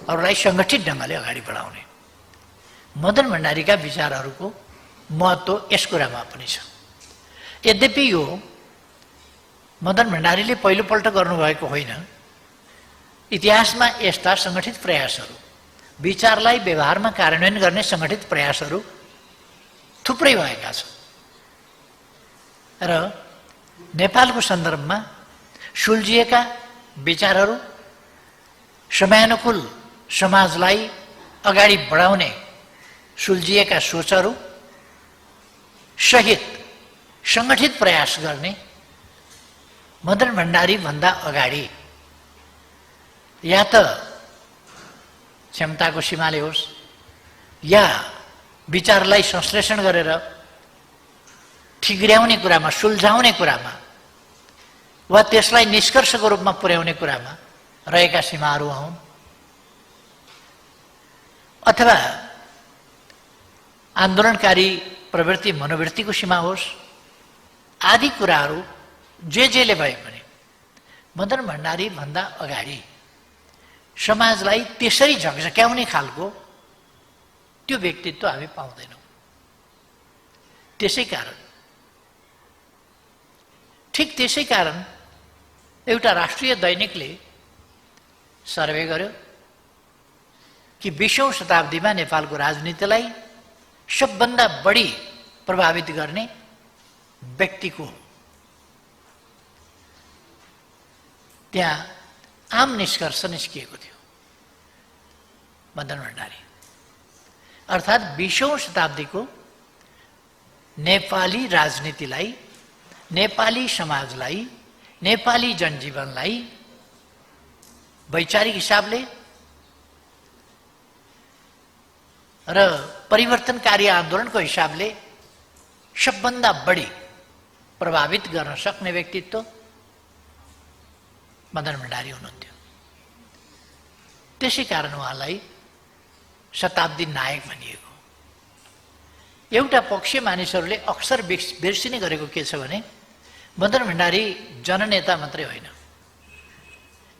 अरूलाई सङ्गठित ढङ्गले अगाडि बढाउने मदन भण्डारीका विचारहरूको महत्त्व यस कुरामा पनि छ। यद्यपि यो मदन भण्डारीले पहिलोपल्ट गर्नुभएको होइन। इतिहासमा यस्ता सङ्गठित प्रयासहरू, विचारलाई व्यवहारमा कार्यान्वयन गर्ने सङ्गठित प्रयासहरू थुप्रै भएका छन् र नेपालको सन्दर्भमा सुल्झिएका विचारहरू, समयानुकूल समाजलाई अगाडि बढाउने सुल्झिएका सोचहरू सहित सङ्गठित प्रयास गर्ने मदन भण्डारी भन्दा अगाडि या त क्षमताको सीमाले होस् या विचारलाई संश्लेषण गरेर ठिग्र्याउने कुरामा, सुल्झाउने कुरामा वा त्यसलाई निष्कर्षको रूपमा पुर्याउने कुरामा रहेका सीमाहरू हुन्, अथवा आन्दोलनकारी प्रवृत्ति मनोवृत्तिको सीमा होस्, आदि कुराहरू जेले भए पनि मदन भण्डारी भन्दा अगाडि समाजलाई त्यसरी झकझक्याउने खालको त्यो व्यक्तित्व हामी पाउँदैनौँ। ठिक त्यसै कारण एउटा राष्ट्रिय दैनिकले सर्वे गर्यो कि 20औं शताब्दीमा नेपालको राजनीतिलाई सबभन्दा बढी प्रभावित गर्ने व्यक्तिको त्यहाँ आम निष्कर्ष निस्किएको थियो मदन भण्डारी। अर्थात् 20औं शताब्दीको नेपाली राजनीतिलाई, नेपाली समाजलाई, नेपाली जनजीवनलाई वैचारिक हिसाबले र परिवर्तनकारी आन्दोलनको हिसाबले सबभन्दा बढी प्रभावित गर्न सक्ने व्यक्तित्व मदन भण्डारी हुनुहुन्थ्यो। त्यसै कारण उहाँलाई शताब्दी नायक भनिएको। एउटा पक्षीय मानिसहरूले अक्सर बिर्सिने गरेको के छ भने मदन भण्डारी जननेता मात्रै होइन,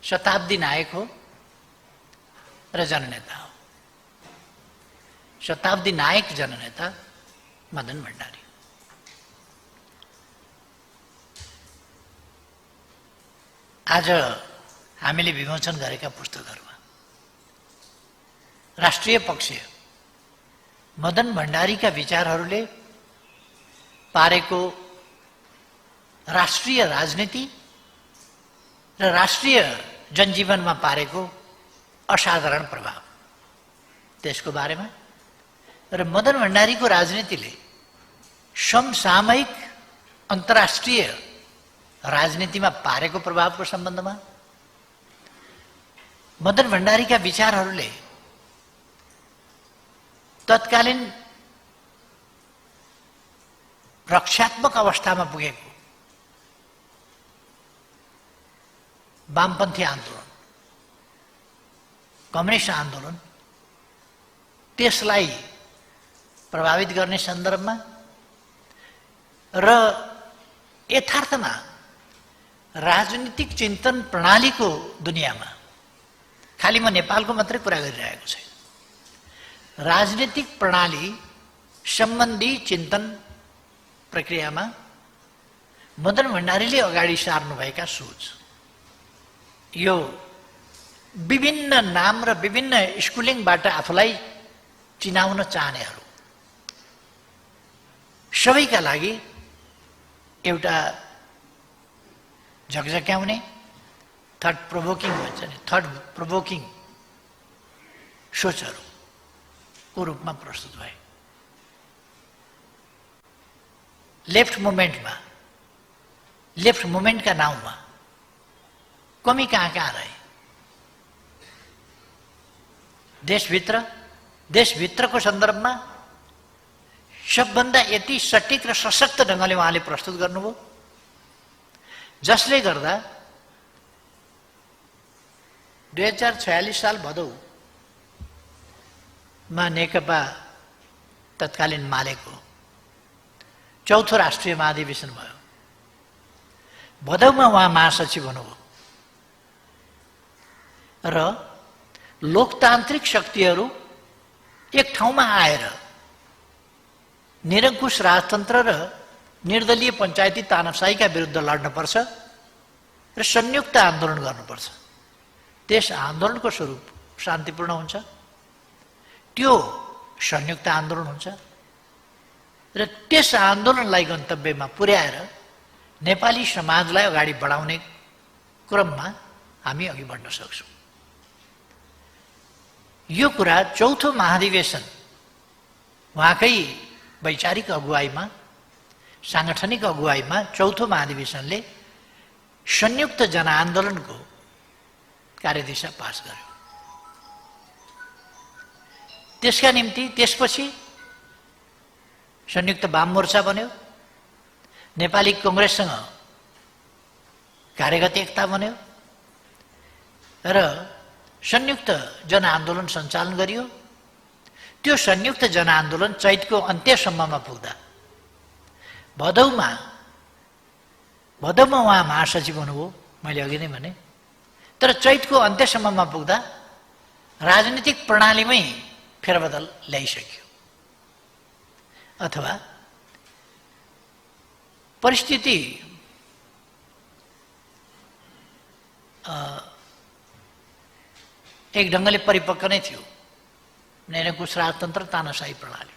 शताब्दी नायक हो र जननेता हो। शताब्दी नायक जननेता मदन भण्डारी। आज हामीले विमोचन गरेका पुस्तकहरूमा राष्ट्रिय पक्षीय मदन भण्डारीका विचारहरूले पारेको राष्ट्रिय राजनीति र राष्ट्रिय जनजीवनमा पारेको असाधारण प्रभाव, त्यसको बारेमा र मदन भण्डारीको राजनीतिले समसामयिक अन्तर्राष्ट्रिय राजनीतिमा पारेको प्रभावको सम्बन्धमा, मदन भण्डारीका विचारहरूले तत्कालीन रक्षात्मक अवस्थामा पुगेको वामपन्थी आन्दोलन, कम्युनिस्ट आन्दोलन, त्यसलाई प्रभावित गर्ने सन्दर्भमा र यथार्थमा राजनीतिक चिन्तन प्रणालीको दुनियाँमा, खालि म नेपालको मात्रै कुरा गरिरहेको छैन, राजनीतिक प्रणाली सम्बन्धी चिन्तन प्रक्रियामा मदन भण्डारीले अगाडि सार्नुभएका सोच, यो विभिन्न नाम र विभिन्न स्कुलिङबाट आफूलाई चिनाउन चाहनेहरू सबैका लागि एउटा झकझक्याउने, थट प्रोभोकिङ भन्छ नि, थट प्रोभोकिङ सोचहरूको रूपमा प्रस्तुत भए। लेफ्ट मुभमेन्टका नाउँमा कमी कहाँ रहे, देशभित्रको सन्दर्भमा सबभन्दा यति सटिक र सशक्त ढङ्गले उहाँले प्रस्तुत गर्नुभयो, जसले गर्दा 2046 साल भदौमा नेकपा तत्कालीन मालेको चौथो राष्ट्रिय महाधिवेशन भयो। भदौमा उहाँ महासचिव हुनुभयो र लोकतान्त्रिक शक्तिहरू एक ठाउँमा आएर निरङ्कुश राजतन्त्र र निर्दलीय पञ्चायती तानाशाहीका विरुद्ध लड्नुपर्छ र संयुक्त आन्दोलन गर्नुपर्छ। त्यस आन्दोलनको स्वरूप शान्तिपूर्ण हुन्छ, त्यो संयुक्त आन्दोलन हुन्छ र त्यस आन्दोलनलाई गन्तव्यमा पुर्याएर नेपाली समाजलाई अगाडि बढाउने क्रममा हामी अघि बढ्न सक्छौँ। यो कुरा चौथो महाधिवेशन उहाँकै वैचारिक अगुवाईमा, साङ्गठनिक अगुवाईमा चौथो महाधिवेशनले संयुक्त जनआन्दोलनको कार्यदिशा पास गर्यो। त्यसका निम्ति त्यसपछि संयुक्त वाम मोर्चा बन्यो, नेपाली कङ्ग्रेससँग कार्यगत एकता बन्यो र संयुक्त जनआन्दोलन सञ्चालन गरियो। त्यो संयुक्त जनआन्दोलन चैतको अन्त्यसम्ममा पुग्दा भदौमा उहाँ महासचिव हुनुभयो, मैले अघि नै भने। तर चैतको अन्त्यसम्ममा पुग्दा राजनीतिक प्रणालीमै फेरबदल ल्याइसक्यो, अथवा परिस्थिति एक ढङ्गले परिपक्व नै थियो। निरङ्कुश राजतन्त्र, तानाशाही प्रणाली।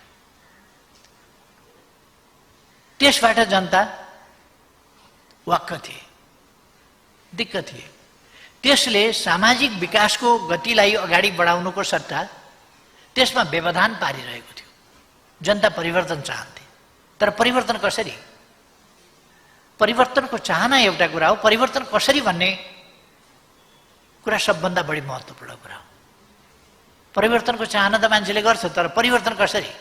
त्यसबाट जनता वाक्क थिए, दिक्क थिए। त्यसले सामाजिक विकासको गतिलाई अगाडि बढाउनुको सट्टा त्यसमा व्यवधान पारिरहेको थियो। जनता परिवर्तन चाहन्थे, तर परिवर्तन कसरी? परिवर्तनको चाहना एउटा कुरा हो, परिवर्तन कसरी भन्ने कुरा सबभन्दा बढी महत्त्वपूर्ण कुरा हो। परिवर्तनको चाहना त मान्छेले गर्छ, तर परिवर्तन कसरी?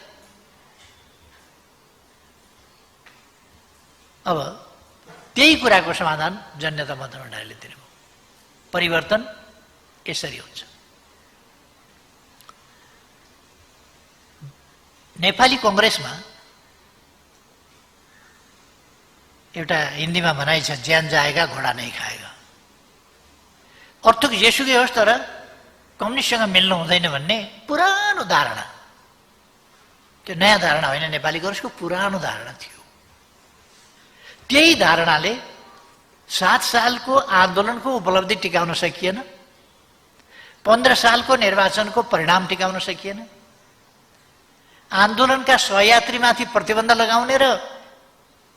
अब त्यही कुराको समाधान जननेता मदन भण्डारीले दिनुभयो। परिवर्तन यसरी हुन्छ। नेपाली कङ्ग्रेसमा एउटा हिन्दीमा भनाइ छ, ज्यान जाएगा घोडा नै खाएगा। अर्थ जेसुकै होस्, तर कम्युनिस्टसँग मिल्नु हुँदैन भन्ने पुरानो धारणा, त्यो नयाँ धारणा होइन, नेपाली कङ्ग्रेसको पुरानो धारणा थियो। त्यही धारणाले 7 सालको आन्दोलनको उपलब्धि टिकाउन सकिएन, 15 सालको निर्वाचनको परिणाम टिकाउन सकिएन, आन्दोलनका सहयात्रीमाथि प्रतिबन्ध लगाउने र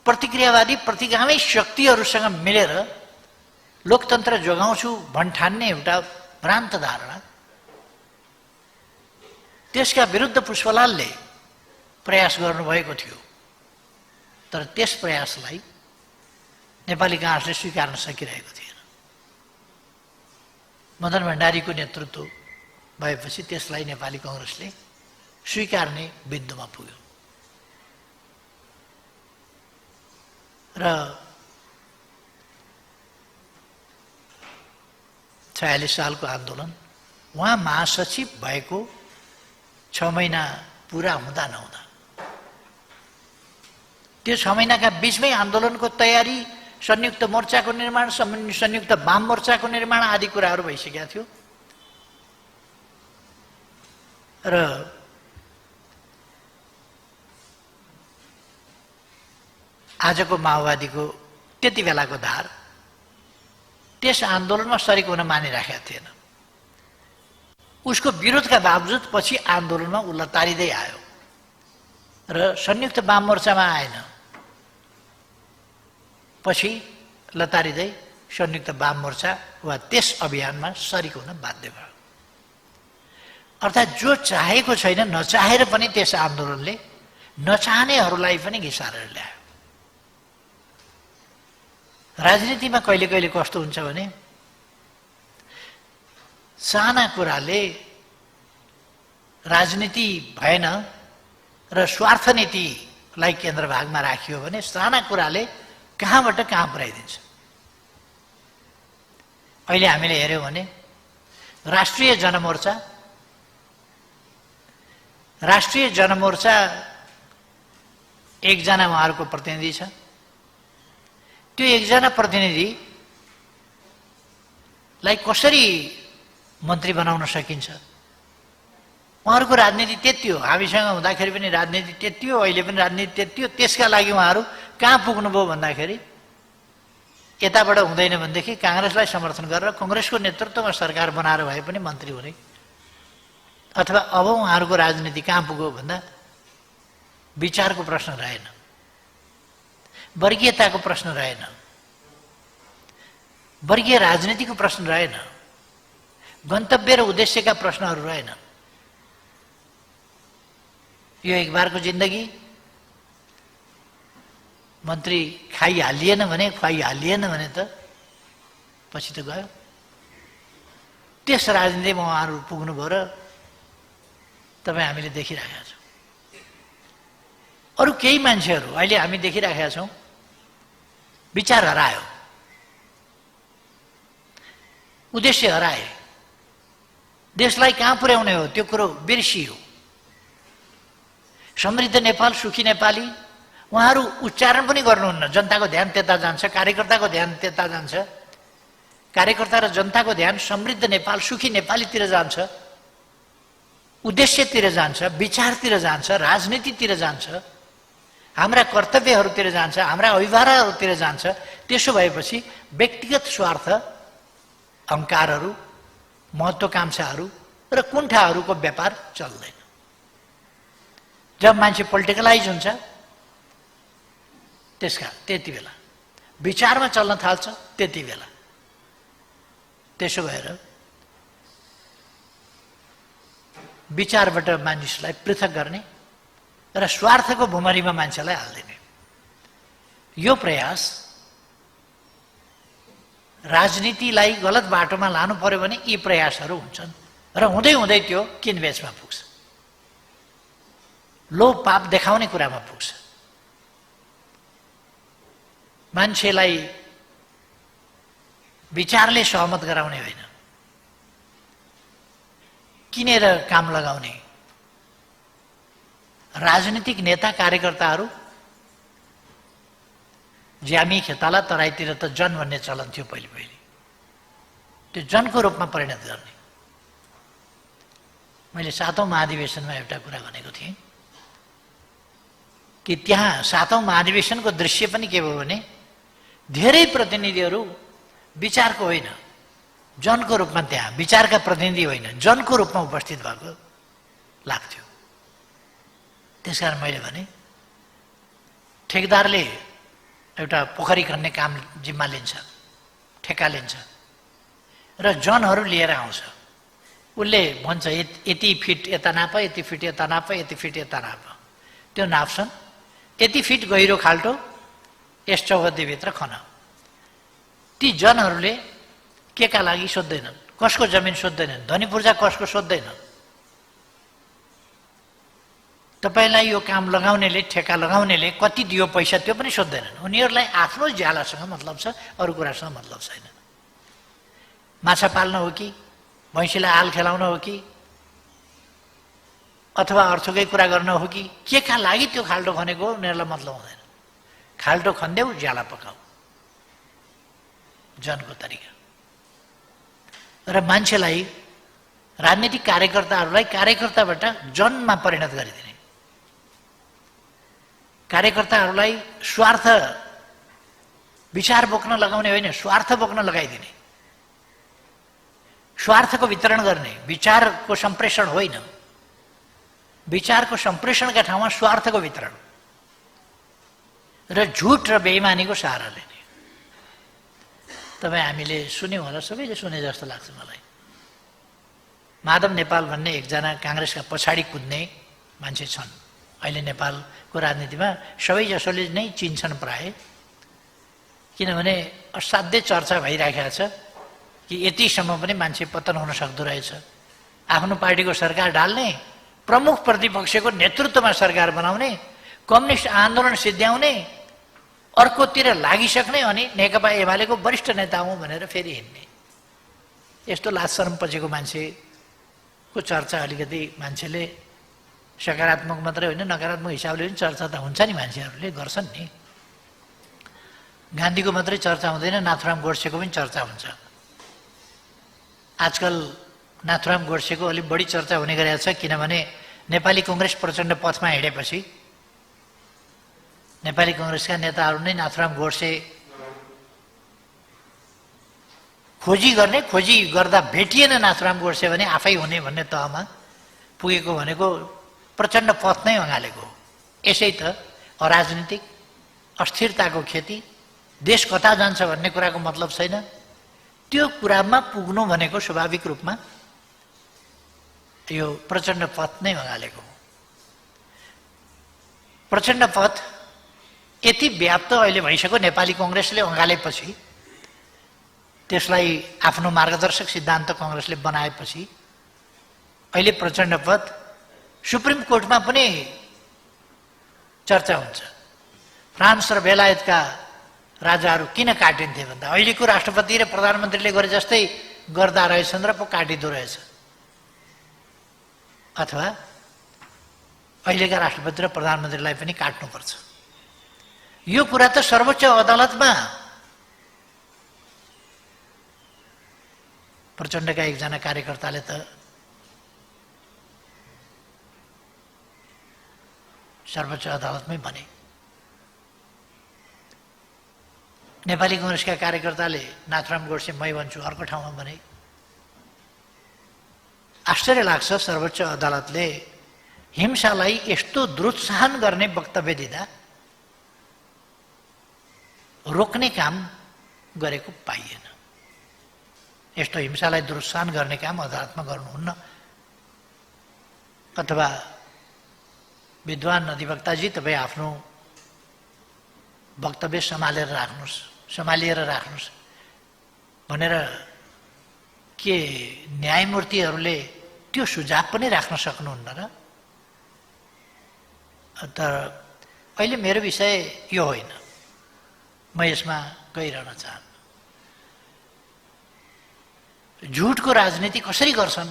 प्रतिक्रियावादी प्रतिगामी शक्तिहरूसँग मिलेर लोकतन्त्र जोगाउँछु भन्ठान्ने एउटा भ्रान्त धारणा, त्यसका विरुद्ध पुष्पलालले प्रयास गर्नुभएको थियो। तर त्यस प्रयासलाई नेपाली काङ्ग्रेसले स्वीकार्न सकिरहेको थिएन। मदन भण्डारीको नेतृत्व भएपछि त्यसलाई नेपाली काङ्ग्रेसले स्वीकार्ने बिन्दुमा पुग्यो र 46 सालको आन्दोलन उहाँ महासचिव भएको 6 महिना पुरा हुँदा नहुँदा, त्यो 6 महिनाका बीचमै आन्दोलनको तयारी, संयुक्त मोर्चाको निर्माण, संयुक्त वाम मोर्चाको निर्माण आदि कुराहरू भइसकेका थियो र आजको माओवादीको त्यति बेलाको धार त्यस आन्दोलनमा सरिक हुन मानिराखेका थिएन। उसको विरोधका बावजुद पछि आन्दोलनमा उ लतारिँदै आयो र संयुक्त वाम मोर्चामा आएन, पछि लतारिँदै संयुक्त वाम मोर्चा वा त्यस अभियानमा सरिक हुन बाध्य भयो। अर्थात् जो चाहेको छैन, नचाहेर पनि त्यस आन्दोलनले नचाहनेहरूलाई पनि घिसारेर ल्यायो। राजनीतिमा कहिले कहिले कस्तो हुन्छ भने साना कुराले राजनीति भएन र स्वार्थ नीतिलाई केन्द्रभागमा राखियो भने साना कुराले कहाँबाट कहाँ पुर्याइदिन्छ। अहिले हामीले हेर्यौँ भने राष्ट्रिय जनमोर्चा एकजना उहाँहरूको प्रतिनिधि छ। त्यो एकजना प्रतिनिधिलाई कसरी मन्त्री बनाउन सकिन्छ। उहाँहरूको राजनीति त्यति हो, हामीसँग हुँदाखेरि पनि राजनीति त्यति हो, अहिले पनि राजनीति त्यति हो। त्यसका लागि उहाँहरू कहाँ पुग्नुभयो भन्दाखेरि यताबाट हुँदैन भनेदेखि काङ्ग्रेसलाई समर्थन गरेर कङ्ग्रेसको नेतृत्वमा सरकार बनाएर भए पनि मन्त्री हुने, अथवा अब उहाँहरूको राजनीति कहाँ पुग्यो भन्दा विचारको प्रश्न रहेन, वर्गीयताको प्रश्न रहेन, वर्गीय राजनीतिको प्रश्न रहेन, गन्तव्य र उद्देश्यका प्रश्नहरू रहेन। यो एक बारको जिन्दगी, मन्त्री खाइहालिएन भने खुवाइहालिएन भने त पछि त गयो। त्यस राजनीतिमा उहाँहरू पुग्नुभयो र तपाईँ हामीले देखिराखेका छौँ। अरू केही मान्छेहरू अहिले हामी देखिराखेका छौँ, विचार हरायो, उद्देश्य हराए, देशलाई कहाँ पुर्याउने हो त्यो कुरो बिर्सियो। समृद्ध नेपाल, सुखी नेपाली उहाँहरू उच्चारण पनि गर्नुहुन्न। जनताको ध्यान त्यता जान्छ, कार्यकर्ताको ध्यान त्यता जान्छ, कार्यकर्ता र जनताको ध्यान समृद्ध नेपाल, सुखी नेपालीतिर जान्छ, उद्देश्यतिर जान्छ, विचारतिर जान्छ, राजनीतितिर जान्छ, हाम्रा कर्तव्यहरूतिर जान्छ, हाम्रा अभिभावकहरूतिर जान्छ। त्यसो भएपछि व्यक्तिगत स्वार्थ, अहङ्कारहरू, महत्त्वकांक्षाहरू र कुण्ठाहरूको व्यापार चल्दैन। जब मान्छे पोलिटिकलाइज हुन्छ त्यति बेला विचारमा चल्न थाल्छ, त्यति बेला। त्यसो भएर विचारबाट मानिसलाई पृथक गर्ने र स्वार्थको भुमरीमा मान्छेलाई हाल्दिने यो प्रयास राजनीतिलाई गलत बाटोमा लानु पर्यो भने यी प्रयासहरू हुन्छन् र हुँदै हुँदै त्यो किनबेचमा पुग्छ, लोभ पाप देखाउने कुरामा पुग्छ। मान्छेलाई विचारले सहमत गराउने होइन, किनेर काम लगाउने। राजनीतिक नेता कार्यकर्ताहरू ज्यामी खेताला तराईतिर त जन भन्ने चलन थियो पहिले पहिले, त्यो जनको रूपमा परिणत गर्ने। मैले 7औं महाधिवेशनमा एउटा कुरा भनेको थिएँ कि त्यहाँ 7औं महाधिवेशनको दृश्य पनि के भयो भने धेरै प्रतिनिधिहरू विचारको होइन, जनको रूपमा, त्यहाँ विचारका प्रतिनिधि होइन, जनको रूपमा उपस्थित भएको लाग्थ्यो। त्यसकारण मैले भने ठेकदारले एउटा पोखरी खन्ने काम जिम्मा लिन्छ, ठेक्का लिन्छ र जनहरू लिएर आउँछ। उसले भन्छ यति फिट यता नाप, यति फिट यता नाप, यति फिट यता नाप। त्यो नाप्छन्, यति फिट गहिरो खाल्टो यस चौहद्दीभित्र खन। ती जनहरूले के का लागि सोध्दैनन्, कसको जमिन सोध्दैनन्, धनी पूर्जा कसको सोध्दैनन्। तपाईँलाई यो काम लगाउनेले, ठेक्का लगाउनेले कति दियो पैसा त्यो पनि सोध्दैनन्। उनीहरूलाई आफ्नो ज्यालासँग मतलब छ, अरू कुरासँग मतलब छैन। माछा पाल्न हो कि, भैँसीलाई हाल खेलाउन हो कि, अथवा अर्थकै कुरा गर्न हो कि, के का लागि त्यो खाल्टो खनेको उनीहरूलाई मतलब हुँदैन। खाल्टो खन्देऊ, ज्याला पकाऊ, जनको तरिका। र मान्छेलाई, राजनीतिक कार्यकर्ताहरूलाई कार्यकर्ताबाट जनमा परिणत गरिदिने, कार्यकर्ताहरूलाई स्वार्थ विचार बोक्न लगाउने होइन, स्वार्थ बोक्न लगाइदिने, स्वार्थको वितरण गर्ने, विचारको सम्प्रेषण होइन। विचारको सम्प्रेषणका ठाउँमा स्वार्थको वितरण र झुट र बेइमानीको सहारा लिने। तपाईँ हामीले सुन्यौँ होला, सबैले सुने जस्तो लाग्छ मलाई। माधव नेपाल भन्ने एकजना काङ्ग्रेसका पछाडि कुद्ने मान्छे छन्। अहिले नेपालको राजनीतिमा सबैजसोले नै चिन्छन् प्राय, किनभने असाध्यै चर्चा भइराखेको छ कि यतिसम्म पनि मान्छे पतन हुन सक्दो रहेछ। आफ्नो पार्टीको सरकार ढाल्ने, प्रमुख प्रतिपक्षको नेतृत्वमा सरकार बनाउने, कम्युनिस्ट आन्दोलन सिद्ध्याउने, अर्कोतिर लागिसक्ने अनि नेकपा एमालेको वरिष्ठ नेता हुँ भनेर फेरि हिँड्ने। यस्तो लाज शरम पछिको मान्छेको चर्चा अलिकति मान्छेले सकारात्मक मात्रै होइन नकारात्मक हिसाबले पनि चर्चा त हुन्छ नि, मान्छेहरूले गर्छन् नि। गान्धीको मात्रै चर्चा हुँदैन, नाथुराम गोडसेको पनि चर्चा हुन्छ। आजकल नाथुराम गोडसेको अलिक बढी चर्चा हुने गरेको छ, किनभने नेपाली कङ्ग्रेस प्रचण्ड पथमा हिँडेपछि नेपाली कङ्ग्रेसका नेताहरू नै नाथुराम गोडसे खोजी गर्दा भेटिएन नाथुराम गोडसे भने आफै हुने भन्ने तहमा पुगेको भनेको प्रचण्ड पथ नै अँगालेको हो। यसै त अराजनीतिक अस्थिरताको खेती, देश कता जान्छ भन्ने कुराको मतलब छैन। त्यो कुरामा पुग्नु भनेको स्वाभाविक रूपमा यो प्रचण्ड पथ नै अँगालेको हो। प्रचण्ड पथ यति व्याप्त अहिले भइसक्यो, नेपाली कङ्ग्रेसले अँगालेपछि, त्यसलाई आफ्नो मार्गदर्शक सिद्धान्त कङ्ग्रेसले बनाएपछि अहिले प्रचण्ड पथ सुप्रिम कोर्टमा पनि चर्चा हुन्छ। फ्रान्स र बेलायतका राजाहरू किन काटिन्थे भन्दा अहिलेको राष्ट्रपति र प्रधानमन्त्रीले गरे जस्तै गर्दा रहेछन् र पो काटिँदो रहेछ, अथवा अहिलेका राष्ट्रपति र प्रधानमन्त्रीलाई पनि काट्नुपर्छ। यो कुरा त सर्वोच्च अदालतमा प्रचण्डका एकजना कार्यकर्ताले त सर्वोच्च अदालतमै भने। नेपाली कङ्ग्रेसका कार्यकर्ताले नाथुराम गोडसे मै भन्छु अर्को ठाउँमा भने। आश्चर्य लाग्छ, सर्वोच्च अदालतले हिंसालाई यस्तो दुरुत्साहन गर्ने वक्तव्य दिँदा रोक्ने काम गरेको पाइएन। यस्तो हिंसालाई दुरुत्साहन गर्ने काम अदालतमा गर्नुहुन्न। अथवा विद्वान अधिवक्ताजी तपाईँ आफ्नो वक्तव्य सम्हालेर राख्नुहोस् भनेर के न्यायमूर्तिहरूले त्यो सुझाव पनि राख्न सक्नुहुन्न र? तर अहिले मेरो विषय यो होइन, म यसमा गइरहन चाहन्न। झुटको राजनीति कसरी गर्छन्,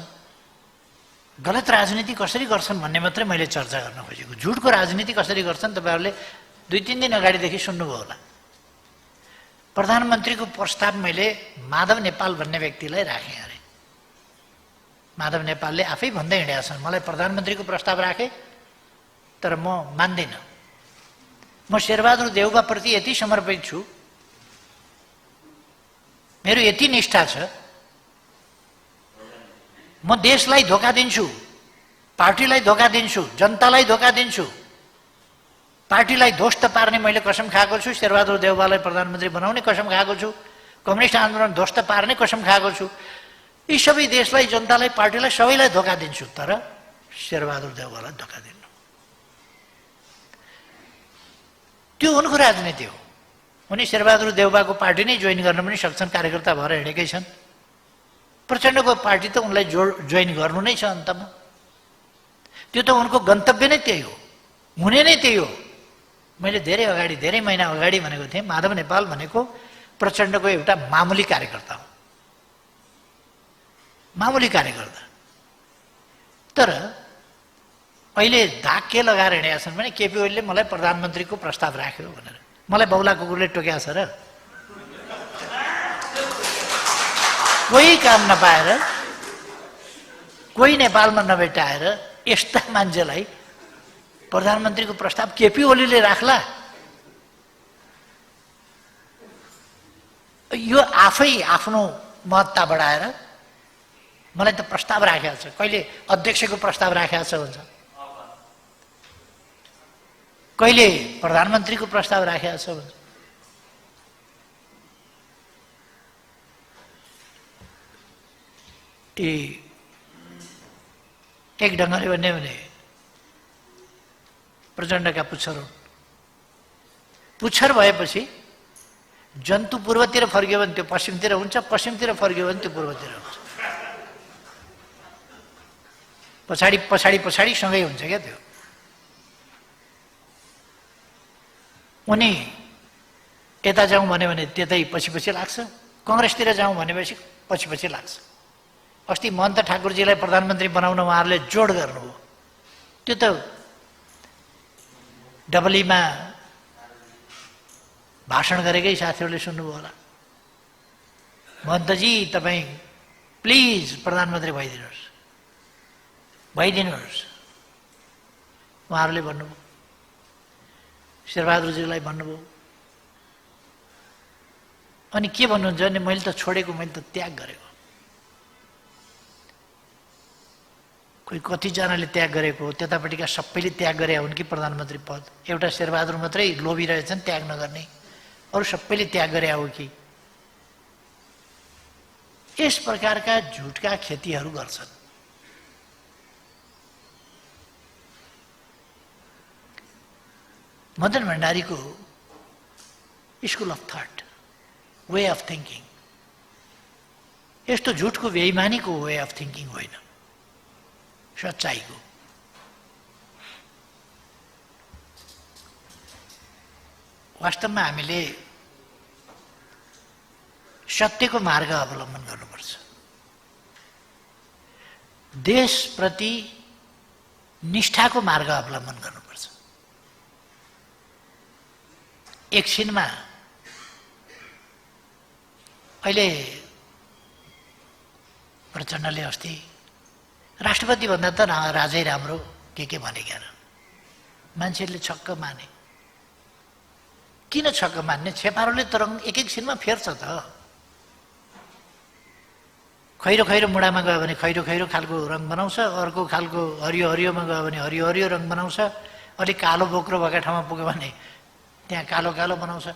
गलत राजनीति कसरी गर्छन् भन्ने मात्रै मैले चर्चा गर्न खोजेको। झुटको राजनीति कसरी गर्छन् तपाईँहरूले 2-3 दिन अगाडिदेखि सुन्नुभयो होला। प्रधानमन्त्रीको प्रस्ताव मैले माधव नेपाल भन्ने व्यक्तिलाई राखेँ अरे। माधव नेपालले आफै भन्दै हिँडेका छन्, मलाई प्रधानमन्त्रीको प्रस्ताव राखे तर म मान्दिनँ। म शेरबहादुर देउवाप्रति यति समर्पित छु, मेरो यति निष्ठा छ, म देशलाई धोका दिन्छु, पार्टीलाई धोका दिन्छु, जनतालाई धोका दिन्छु, पार्टीलाई ध्वस्त पार्ने मैले कसम खाएको छु, शेरबहादुर देउवालाई प्रधानमन्त्री बनाउने कसम खाएको छु, कम्युनिस्ट आन्दोलन ध्वस्त पार्ने कसम खाएको छु। यी सबै देशलाई, जनतालाई, पार्टीलाई सबैलाई धोका दिन्छु, तर शेरबहादुर देउवालाई धोका दिन्छु। त्यो उनको राजनीति हो। उनी शेरबहादुर देउवाको पार्टी नै जोइन गर्न पनि सक्छन्, कार्यकर्ता भएर हिँडेकै छन्। प्रचण्डको पार्टी त उनलाई जोइन गर्नु नै छ अन्तमा। त्यो त उनको गन्तव्य नै त्यही हो, हुने नै त्यही हो। मैले धेरै महिना अगाडि भनेको थिएँ, माधव नेपाल भनेको प्रचण्डको एउटा मामुली कार्यकर्ता हो, मामुली कार्यकर्ता। तर अहिले धाक के लगाएर हिँडेका छन् भने केपी ओलीले मलाई प्रधानमन्त्रीको प्रस्ताव राख्यो भनेर। मलाई बौला कुकुरले टोक्या छ र? कोही काम नपाएर, कोही नेपालमा नभेटाएर यस्ता मान्छेलाई प्रधानमन्त्रीको प्रस्ताव केपी ओलीले राख्ला? यो आफै आफ्नो महत्ता बढाएर मलाई त प्रस्ताव राखेको छ, कहिले अध्यक्षको प्रस्ताव राखेको छ भन्छ, कहिले प्रधानमन्त्रीको प्रस्ताव राखेको छ भन्छ। एक ढङ्गले भन्यो भने प्रचण्डका पुच्छर हुन्। पुच्छर भएपछि जन्तु पूर्वतिर फर्क्यो भने त्यो पश्चिमतिर हुन्छ, पश्चिमतिर फर्क्यो भने त्यो पूर्वतिर हुन्छ। पछाडि पछाडि पछाडि सँगै हुन्छ क्या त्यो। उनी यता जाउँ भन्यो भने त्यतै पछि पछि लाग्छ, कङ्ग्रेसतिर जाउँ भनेपछि पछि पछि लाग्छ। अस्ति महन्त ठाकुरजीलाई प्रधानमन्त्री बनाउन उहाँहरूले जोड गर्नुभयो, त्यो त डबलीमा भाषण गरेकै साथीहरूले सुन्नुभयो होला। महन्तजी तपाईँ प्लिज प्रधानमन्त्री भइदिनुहोस्, भइदिनुहोस्। उहाँहरूले भन्नुभयो, शेरबहादुरजीलाई भन्नुभयो। अनि के भन्नुहुन्छ भने मैले त छोडेको, मैले त त्याग गरेको। कोही कतिजनाले त्याग गरेको, त्यतापट्टिका सबैले त्याग गरे हुन् कि प्रधानमन्त्री पद? एउटा शेरबहादुर मात्रै लोभी रहेछन् त्याग नगर्ने, अरू सबैले त्याग गरे हो कि? यस प्रकारका झुटका खेतीहरू गर्छन्। मदन भण्डारीको school of thought, way of thinking यस्तो झुटको बेइमानीको वे अफ थिङ्किङ होइन, सच्चाइको। वास्तवमा हामीले सत्यको मार्ग अवलम्बन गर्नुपर्छ। देशप्रति निष्ठाको मार्ग अवलम्बन गर्नुपर्छ। एकछिनमा अहिले प्रचण्डले अस्ति राष्ट्रपति भन्दा त राजै राम्रो के भनेका र मान्छेले छक्क माने। किन छक्क मान्ने? छेपारोले त रङ एक एकछिनमा फेर्छ त। खैरो खैरो मुढामा गयो भने खैरो खैरो खालको रङ बनाउँछ, अर्को खालको हरियो हरियोमा गयो भने हरियो हरियो रङ बनाउँछ, अलिक कालो बोक्रो भएका ठाउँमा पुग्यो भने त्यहाँ कालो कालो बनाउँछ।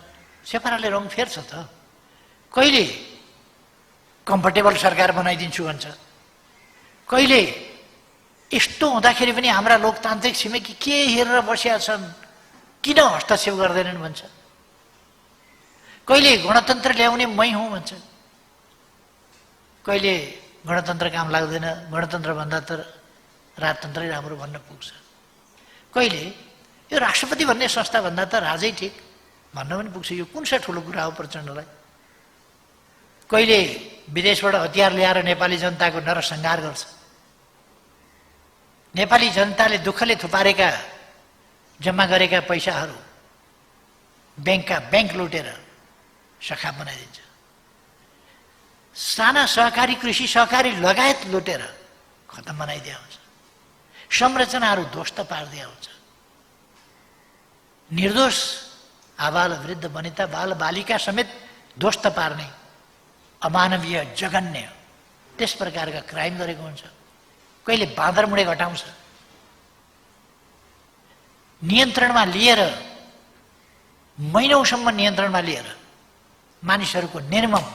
छेपारोले रङ फेर्छ त। कहिले कम्फर्टेबल सरकार बनाइदिन्छु भन्छ, कहिले यस्तो हुँदाखेरि पनि हाम्रा लोकतान्त्रिक छिमेकी के हेरेर बसेका छन्, किन हस्तक्षेप गर्दैनन् भन्छ। कहिले गणतन्त्र ल्याउने मै हुँ भन्छ, कहिले गणतन्त्र काम लाग्दैन, गणतन्त्र भन्दा त राजतन्त्रै राम्रो भन्न पुग्छ। कहिले यो राष्ट्रपति भन्ने संस्था भन्दा त राजै ठिक भन्न पनि पुग्छ। यो कुन सा ठुलो कुरा हो प्रचण्डलाई? कहिले विदेशबाट हतियार ल्याएर नेपाली जनताको नरसंहार गर्छ। नेपाली जनताले दुःखले थुपारेका जम्मा गरेका पैसाहरू ब्याङ्कका ब्याङ्क लुटेर सखा बनाइदिन्छ। साना सहकारी, कृषि सहकारी लगायत लुटेर खतम बनाइदिया हुन्छ। संरचनाहरू ध्वस्त पारिदिया हुन्छ। निर्दोष आबाल वृद्ध वनिता बाल बालिका समेत ध्वस्त पार्ने अमानवीय जघन्य त्यस प्रकारका क्राइम गरेको हुन्छ। कहिले बाँदर मुडे घटाउँछ। नियन्त्रणमा लिएर, महिनौसम्म नियन्त्रणमा लिएर मानिसहरूको निर्मम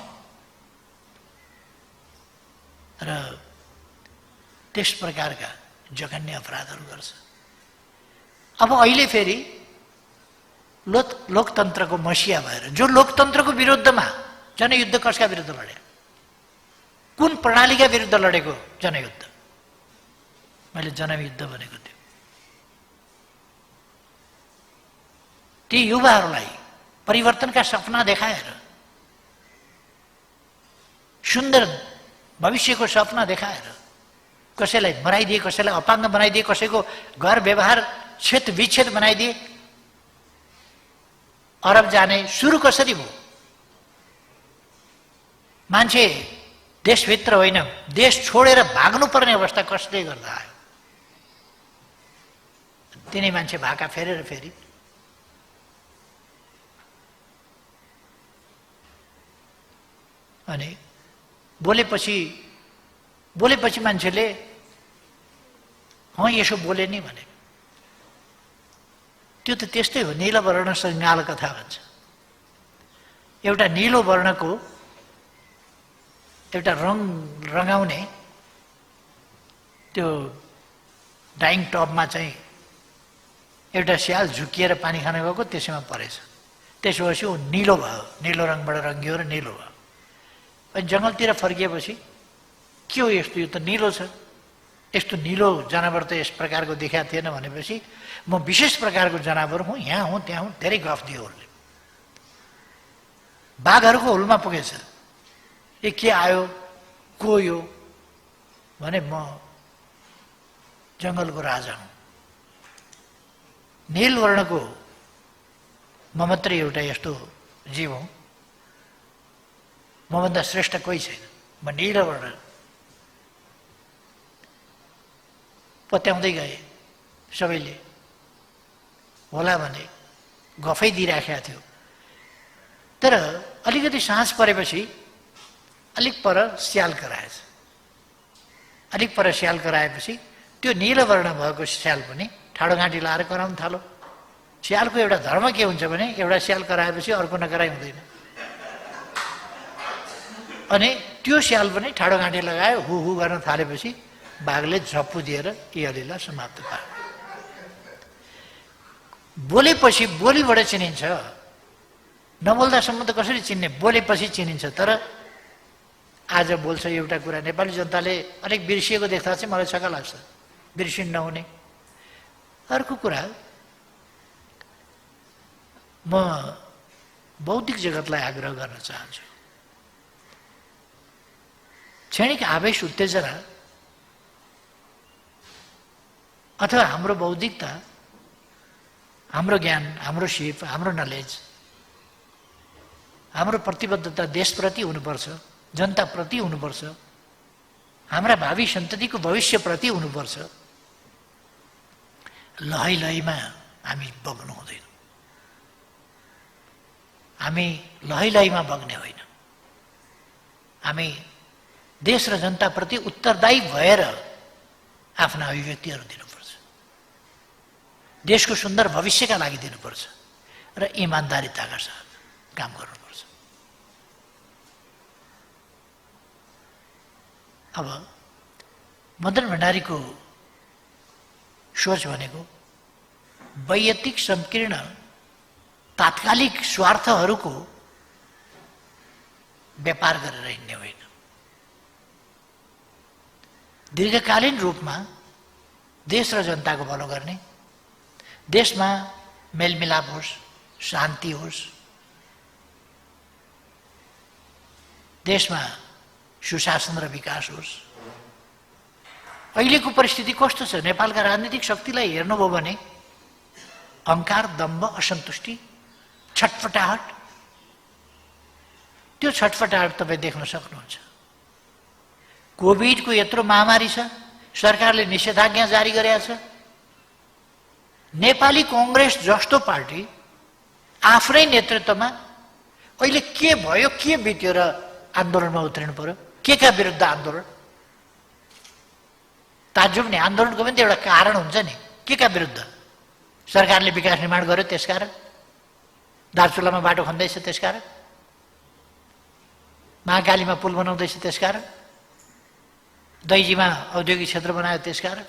र त्यस प्रकारका जघन्य अपराधहरू गर्छ। अब अहिले फेरि लोकतन्त्रको मसिया भएर, जो लोकतन्त्रको विरुद्धमा जनयुद्ध कसका विरुद्ध लड्यो? कुन प्रणालीका विरुद्ध लडेको जनयुद्ध? मैले जनयुद्ध भनेको थियो। ती युवाहरूलाई परिवर्तनका सपना देखाएर, सुन्दर भविष्यको सपना देखाएर कसैलाई मराइदिए, कसैलाई अपाङ्ग बनाइदिए, कसैको घर व्यवहार क्षेत्र विच्छेद बनाइदिए। अरब जाने सुरु कसरी भयो? मान्छे देशभित्र होइन, देश छोडेर भाग्नुपर्ने अवस्था कसले गर्दा आयो? तिनै मान्छे भाका फेरेर फेरि अनि बोलेपछि मान्छेले यसो बोले नि भने। त्यो त त्यस्तै हो। नील वर्ण सङ्गाल कथा भन्छ। एउटा नीलो वर्णको एउटा रङ्गाउने त्यो डाइङ टबमा चाहिँ एउटा स्याल झुकिएर पानी खान गएको, त्यसैमा परेछ। त्यसपछि ऊ निलो भयो, निलो रङबाट रङ्गियो र निलो भयो। अनि जङ्गलतिर फर्किएपछि के हो यस्तो? यो त निलो छ। यस्तो निलो जनावर त यस प्रकारको देखाएको थिएन भनेपछि म विशेष प्रकारको जनावर हुँ, यहाँ हुँ त्यहाँ हुँ, धेरै गफ दियो उसले। बाघहरूको हुलमा पुगेछ। के आयो, को यो भने म जङ्गलको राजा हुँ। नील वर्णको म मात्रै एउटा यस्तो जीव हुँ, मभन्दा श्रेष्ठ कोही छैन। म नील वर्ण पत्याउँदै गए सबैले, होला भने गफै दिइराखेको थियो। तर अलिकति साँझ परेपछि अलिक पर स्याल कराएछ। अलिक पर स्याल कराएपछि त्यो नीलवर्ण भएको स्याल पनि ठाडोघाँटी लाएर कराउन थाल्यो। स्यालको एउटा धर्म के हुन्छ भने एउटा स्याल कराएपछि अर्को नकराइ हुँदैन। अनि त्यो स्याल पनि ठाडोघाँटी लगायो, हु हु गर्न थालेपछि बाघले झप्पु दिएर यी अलीलाई समाप्त पार्यो। बोलेपछि बोलीबाट चिनिन्छ, नबोल्दासम्म त कसरी चिन्ने? बोलेपछि चिनिन्छ। तर आज बोल्छ एउटा कुरा, नेपाली जनताले अलिक बिर्सिएको देख्दा चाहिँ मलाई छक्क लाग्छ, बिर्सिन नहुने। अर्को कुरा, म बौद्धिक जगतलाई आग्रह गर्न चाहन्छु, क्षणिक आवेश उत्तेजना अथवा हाम्रो बौद्धिकता, हाम्रो ज्ञान, हाम्रो सिप, हाम्रो नलेज, हाम्रो प्रतिबद्धता देशप्रति हुनुपर्छ, जनताप्रति हुनुपर्छ, हाम्रा भावी सन्ततिको भविष्यप्रति हुनुपर्छ। लहै लहैमा हामी बग्नु हुँदैन। हामी लहै लहैमा बग्ने होइन। हामी देश र जनताप्रति उत्तरदायी भएर आफ्ना अभिव्यक्तिहरू दिनुपर्छ, देशको सुन्दर भविष्यका लागि दिनुपर्छ र इमान्दारिताका साथ काम गर्नुपर्छ। अब मदन भण्डारीको सोच भनेको वैयक्तिक संकीर्ण तात्कालिक स्वार्थहरूको व्यापार गरेर हिँड्ने होइन। दीर्घकालीन रूपमा देश र जनताको भलो गर्ने, देशमा मेलमिलाप होस्, शान्ति होस्, देशमा सुशासन र विकास होस्। अहिलेको परिस्थिति कस्तो छ? नेपालका राजनीतिक शक्तिलाई हेर्नुभयो भने अहङ्कार, दम्भ, असन्तुष्टि, छटपटाहट, त्यो छटपटाहट तपाईँ देख्न सक्नुहुन्छ। कोभिडको यत्रो महामारी छ, सरकारले निषेधाज्ञा जारी गरेको छ। नेपाली कांग्रेस जस्तो पार्टी आफ्नै नेतृत्वमा अहिले के भयो, के बित्यो र आन्दोलनमा उत्रिनु पर्यो? के का विरुद्ध आन्दोलन? ताज्जुब नि, आन्दोलनको पनि त एउटा कारण हुन्छ नि। के का विरुद्ध? सरकारले विकास निर्माण गर्यो त्यसकारण, दार्चुलामा बाटो खन्दैछ त्यसकारण, महाकालीमा पुल बनाउँदैछ त्यसकारण, दैजीमा औद्योगिक क्षेत्र बनायो त्यसकारण,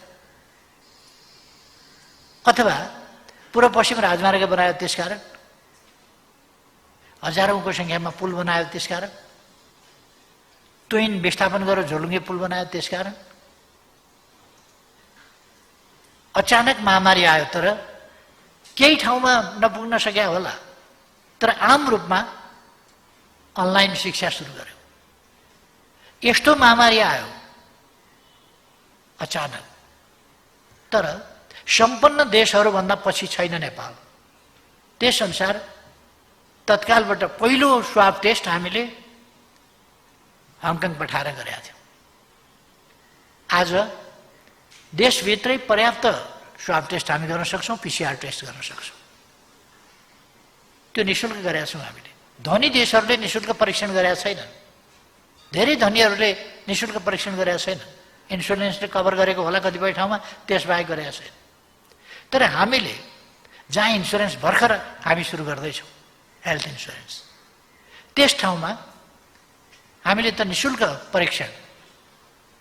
अथवा पूर्व पश्चिम राजमार्ग बनायो त्यसकारण, हजारौंको संख्यामा पुल बनायो त्यसकारण, ट्विन विस्थापन गरेर झोलुङ्गे पुल बनायो त्यसकारण। अचानक महामारी आयो, तर केही ठाउँमा नपुग्न सक्या होला, तर आम रूपमा अनलाइन शिक्षा सुरु गर्यो। यस्तो महामारी आयो अचानक, तर सम्पन्न देशहरूभन्दा पछि छैन नेपाल। त्यसअनुसार तत्कालबाट पहिलो स्वाब टेस्ट हामीले हङकङ पठाएर गरेका थियौँ। आज देशभित्रै पर्याप्त स्वाब टेस्ट हामी गर्न सक्छौँ, पिसिआर टेस्ट गर्न सक्छौँ। त्यो निःशुल्क गरेका छौँ हामीले। धनी देशहरूले निःशुल्क परीक्षण गरेका छैनन्, धेरै धनीहरूले निःशुल्क परीक्षण गरेका छैनन्। इन्सुरेन्सले कभर गरेको होला कतिपय ठाउँमा, त्यसबाहेक गरेका छैन। तर हामीले जहाँ इन्सुरेन्स भर्खर हामी सुरु गर्दैछौँ, हेल्थ इन्सुरेन्स, त्यस ठाउँमा हामीले त निःशुल्क परीक्षण,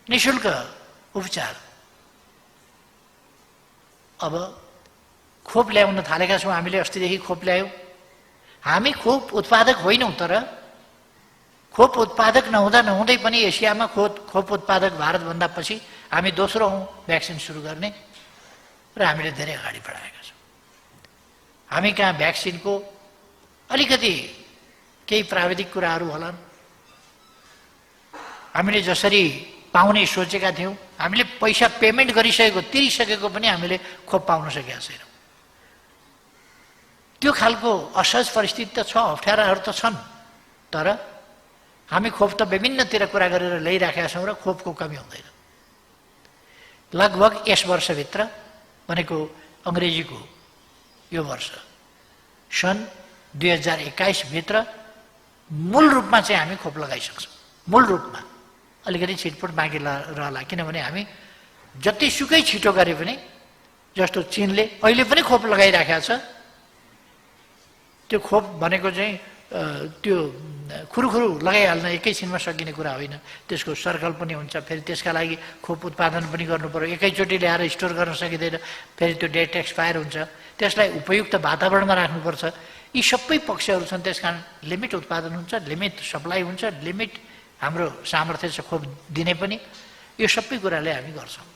निःशुल्क उपचार, अब खोप ल्याउन थालेका छौँ हामीले। अस्तिदेखि खोप ल्यायौँ। हामी खोप उत्पादक होइनौँ, तर खोप उत्पादक नहुँदा नहुँदै पनि एसियामा खोप उत्पादक भारतभन्दा पछि हामी दोस्रो हौँ भ्याक्सिन सुरु गर्ने, र हामीले धेरै अगाडि बढाएका छौँ। हामी कहाँ भ्याक्सिनको अलिकति केही प्राविधिक कुराहरू होलान्। हामीले जसरी पाउने सोचेका थियौँ, हामीले पैसा पेमेन्ट गरिसकेको, तिरिसकेको पनि हामीले खोप पाउन सकेका छैनौँ। त्यो खालको असहज परिस्थिति त छ, अप्ठ्याराहरू त छन्, तर हामी खोप त विभिन्नतिर कुरा गरेर ल्याइराखेका छौँ र खोपको कमी हुँदैन। लगभग यस वर्षभित्र भनेको अङ्ग्रेजीको यो वर्ष सन् 2021 भित्र मूल रूपमा चाहिँ हामी खोप लगाइसक्छौँ। मूल रूपमा अलिकति छिटपुट बाँकी रहला, किनभने हामी जतिसुकै छिटो गरे पनि, जस्तो चीनले अहिले पनि खोप लगाइराखेको छ, त्यो खोप भनेको चाहिँ त्यो खुरुखुरु लगाइहाल्न एकैछिनमा सकिने कुरा होइन। त्यसको सर्कल पनि हुन्छ, फेरि त्यसका लागि खोप उत्पादन पनि गर्नु पर्यो, एकैचोटि ल्याएर स्टोर गर्न सकिँदैन, फेरि त्यो डेट एक्सपायर हुन्छ, त्यसलाई उपयुक्त वातावरणमा राख्नुपर्छ। यी सबै पक्षहरू छन्। त्यसकारण लिमिट उत्पादन हुन्छ, लिमिट सप्लाई हुन्छ, लिमिट हाम्रो सामर्थ्य छ खोप दिने पनि। यो सबै कुराले हामी गर्छौँ।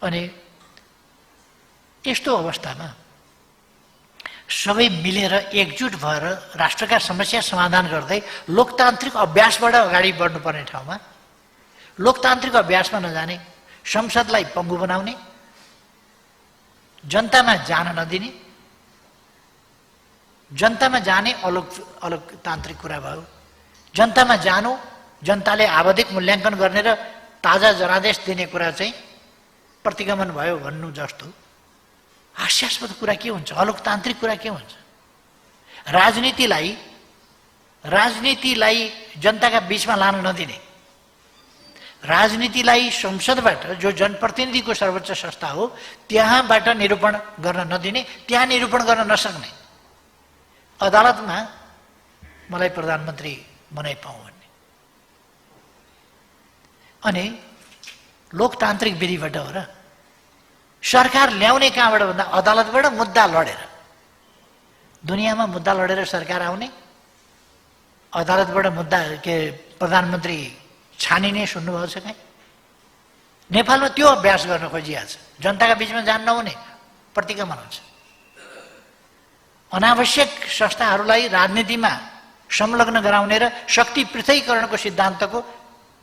अनि यस्तो अवस्थामा सबै मिलेर एकजुट भएर राष्ट्रका समस्या समाधान गर्दै लोकतान्त्रिक अभ्यासबाट अगाडि बढ्नुपर्ने ठाउँमा लोकतान्त्रिक अभ्यासमा नजाने, संसदलाई पङ्गु बनाउने, जनतामा जान नदिने, जनतामा जाने अलोकतान्त्रिक कुरा भयो। जनतामा जानु, जनताले आवधिक मूल्याङ्कन गर्ने र ताजा जनादेश दिने कुरा चाहिँ प्रतिगमन भयो भन्नु जस्तो हास्यास्पद कुरा के हुन्छ? अलोकतान्त्रिक कुरा के हुन्छ? राजनीतिलाई जनताका बीचमा लान नदिने, राजनीतिलाई संसदबाट जो जनप्रतिनिधिको सर्वोच्च संस्था हो त्यहाँबाट निरूपण गर्न नदिने, त्यहाँ निरूपण गर्न नसक्ने, अदालतमा मलाई प्रधानमन्त्री बनाइ पाऊँ भन्ने। अनि लोकतान्त्रिक विधिबाट हो र सरकार ल्याउने कहाँबाट भन्दा अदालतबाट मुद्दा लडेर। दुनियाँमा मुद्दा लडेर सरकार आउने, अदालतबाट मुद्दा के प्रधानमन्त्री छानिने सुन्नुभएको छ कहीँ? नेपालमा त्यो अभ्यास गर्न खोजिएको छ। जनताका बीचमा जान नहुने, प्रतिगमन हुन्छ। अनावश्यक संस्थाहरूलाई राजनीतिमा संलग्न गराउने र शक्ति पृथकीकरणको सिद्धान्तको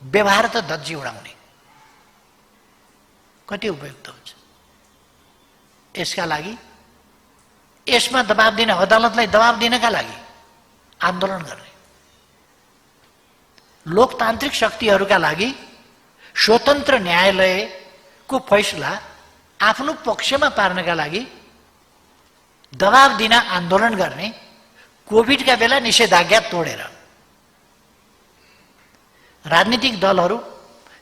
व्यवहार त धज्जी उडाउने कति उपयुक्त हुन्छ? यसका लागि, यसमा दबाब दिन, अदालतलाई दबाब दिनका लागि आन्दोलन गर्ने, लोकतान्त्रिक शक्तिहरूका लागि स्वतन्त्र न्यायालयको फैसला आफ्नो पक्षमा पार्नका लागि दबाब दिन आन्दोलन गर्ने, कोभिडका बेला निषेधाज्ञा तोडेर राजनीतिक दलहरू,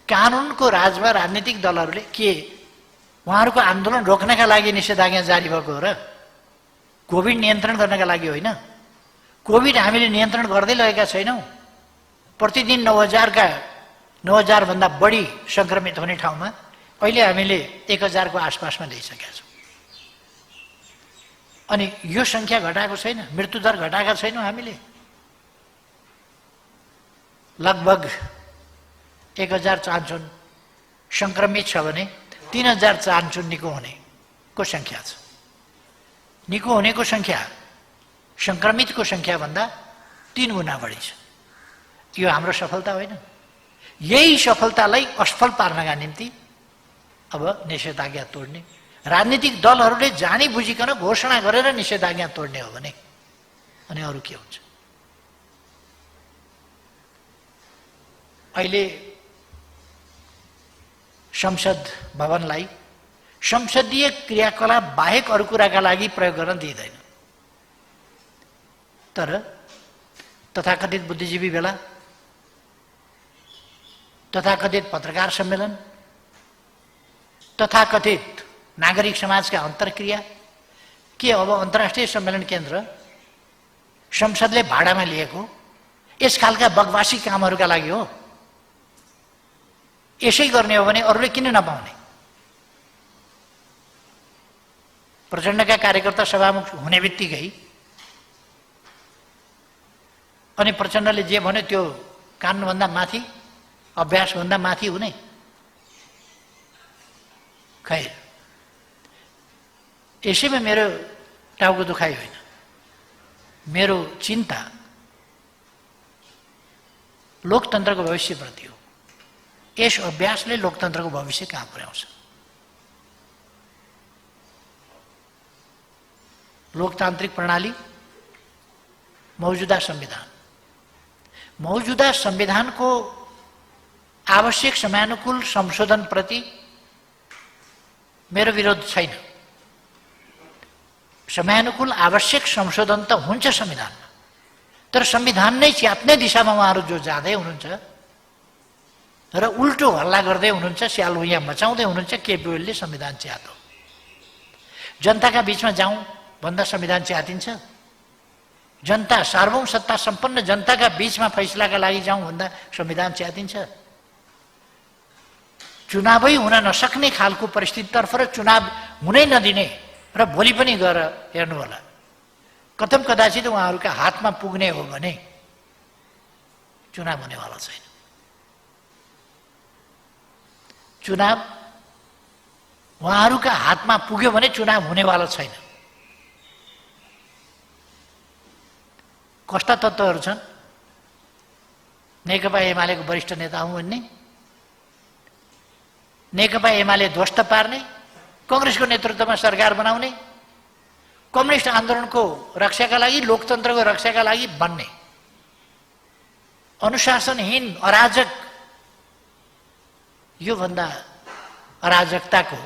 कानुनको राजमा राजनीतिक दलहरूले के उहाँहरूको आन्दोलन रोक्नका लागि निषेधाज्ञा जारी भएको हो र? कोभिड नियन्त्रण गर्नका लागि होइन। कोभिड हामीले नियन्त्रण गर्दै लगेका छैनौँ। प्रतिदिन 9,000 भन्दा बढी सङ्क्रमित हुने ठाउँमा अहिले हामीले 1,000 को आसपासमा ल्याइसकेका छौँ। अनि यो सङ्ख्या घटाएको छैन, मृत्युदर घटाएका छैनौँ हामीले। लगभग 1,000 चाहन्छन् सङ्क्रमित छ भने 3,000 चाहन्छन् निको हुनेको सङ्ख्या छ। निको हुनेको सङ्ख्या सङ्क्रमितको सङ्ख्याभन्दा 3 गुणा बढी छ। यो हाम्रो सफलता होइन। यही सफलतालाई असफल पार्नका निम्ति अब निषेधाज्ञा तोड्ने, राजनीतिक दलहरूले जानी बुझिकन घोषणा गरेर निषेधाज्ञा तोड्ने हो भने अनि अरू के हुन्छ? अहिले संसद भवनलाई संसदीय क्रियाकलाप बाहेक अरू कुराका लागि प्रयोग गर्न दिइँदैन। तर तथाकथित बुद्धिजीवी भेला, तथाकथित पत्रकार सम्मेलन, तथाकथित नागरिक समाजका अन्तर्क्रिया, के अब अन्तर्राष्ट्रिय सम्मेलन केन्द्र संसदले भाडामा लिएको यस खालका बगवासी कामहरूका लागि हो? यसै गर्ने हो भने अरूले किन नपाउने? प्रचण्डका कार्यकर्ता सभामुख हुने बित्तिकै अनि प्रचण्डले जे भन्यो त्यो कानुनभन्दा माथि, अभ्यासभन्दा माथि हुने? खैर, यसैमा मेरो टाउको दुखाइ होइन। मेरो चिन्ता लोकतन्त्रको भविष्यप्रति हो। यस अभ्यासले लोकतन्त्रको भविष्य कहाँ पुर्याउँछ? लोकतान्त्रिक प्रणाली, मौजुदा संविधानको आवश्यक समयानुकूल संशोधनप्रति मेरो विरोध छैन। समयानुकूल आवश्यक संशोधन त हुन्छ संविधानमा, तर संविधान नै च्यात्ने दिशामा उहाँहरू जो जाँदै हुनुहुन्छ र उल्टो हल्ला गर्दै हुनुहुन्छ, स्यालुया मचाउँदै हुनुहुन्छ, केपी ओलीले संविधान च्यातो। जनताका बीचमा जाउँ भन्दा संविधान च्यातिन्छ? जनता, सार्वभौम सत्ता सम्पन्न जनताका बीचमा फैसलाका लागि जाउँ भन्दा संविधान च्यातिन्छ? चुनावै हुन नसक्ने खालको परिस्थितितर्फ र चुनाव हुनै नदिने र भोलि पनि गएर हेर्नु होला, कथम कदाचित उहाँहरूका हातमा पुग्ने हो भने चुनाव हुनेवाला छैन। चुनाव उहाँहरूका हातमा पुग्यो भने चुनाव हुनेवाला छैन। कस्ता तत्त्वहरू छन्? नेकपा एमालेको वरिष्ठ नेता हुँ भन्ने, नेकपा एमाले ध्वस्त पार्ने, कांग्रेसको नेतृत्वमा सरकार बनाउने, कम्युनिस्ट आन्दोलनको रक्षाका लागि, लोकतन्त्रको रक्षाका लागि बन्ने, अनुशासनहीन अराजक, यो भन्दा अराजकताको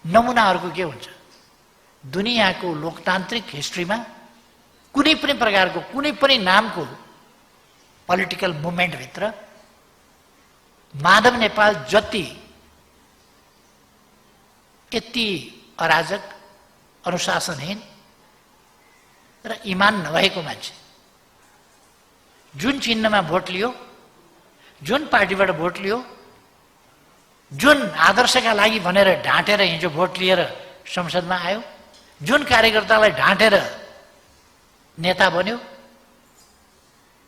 नमुनाहरूको के हुन्छ? दुनियाँको लोकतान्त्रिक हिस्ट्रीमा कुनै पनि प्रकारको, कुनै पनि नामको पोलिटिकल मुभमेन्टभित्र माधव नेपाल जति यति अराजक, अनुशासनहीन र इमान नभएको मान्छे, जुन चिन्हमा भोट लियो, जुन पार्टीबाट भोट लियो, जुन आदर्शका लागि भनेर ढाँटेर हिजो भोट लिएर संसदमा आयो, जुन कार्यकर्तालाई ढाँटेर नेता बन्यो,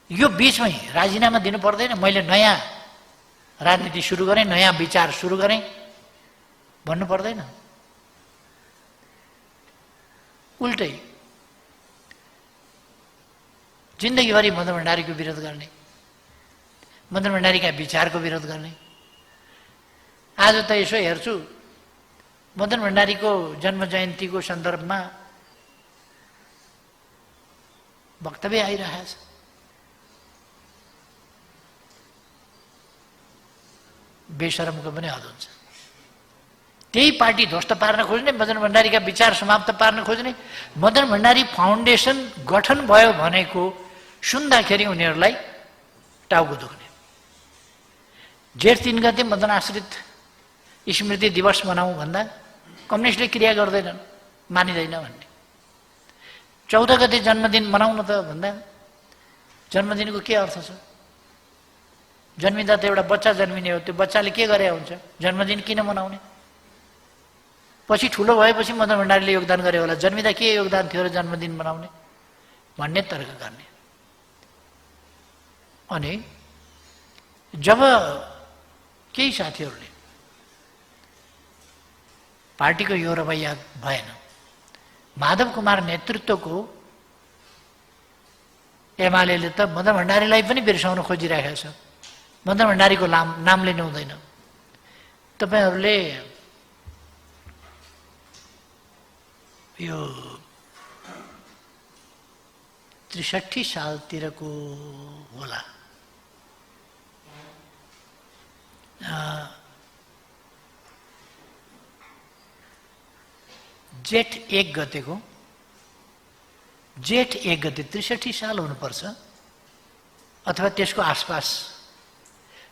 यो बीचमै राजीनामा दिनु पर्दैन? मैले नयाँ राजनीति सुरु गरेँ, नयाँ विचार सुरु गरेँ भन्नु पर्दैन? उल्टै जिन्दगीभरि मदन भण्डारीको विरोध गर्ने, मदन भण्डारीका विचारको विरोध गर्ने। आज त यसो हेर्छु, मदन भण्डारीको जन्म जयन्तीको सन्दर्भमा वक्तव्य आइरहेको छ। बेशरमको पनि हद हुन्छ। त्यही पार्टी ध्वस्त पार्न खोज्ने, मदन भण्डारीका विचार समाप्त पार्न खोज्ने। मदन भण्डारी फाउन्डेसन गठन भयो भनेको सुन्दाखेरि उनीहरूलाई टाउको दुख्ने। जेठ 3 गते मदन आश्रित स्मृति दिवस मनाउँ भन्दा कम्युनिस्टले क्रिया गर्दैनन्, मानिँदैन भन्ने। 14 गते जन्मदिन मनाउन त भन्दा जन्मदिनको के अर्थ छ? जन्मिँदा त एउटा बच्चा जन्मिने हो, त्यो बच्चाले के गरे हुन्छ? जन्मदिन किन मनाउने? पछि ठुलो भएपछि मदन भण्डारीले योगदान गरे होला, जन्मिँदा के योगदान थियो र जन्मदिन मनाउने भन्ने तर्क गर्ने। अनि जब केही साथीहरूले पार्टीको यो रवैया भएन, माधव कुमार नेतृत्वको एमालेले त मदन भण्डारीलाई पनि बिर्साउन खोजिरहेको छ। मदन भण्डारीको नाम लिनु हुँदैन। तपाईहरूले यो 63 सालतिरको होला, जेठ 1 गतेको, जेठ 1 गते 63 साल हुनुपर्छ अथवा त्यसको आसपास,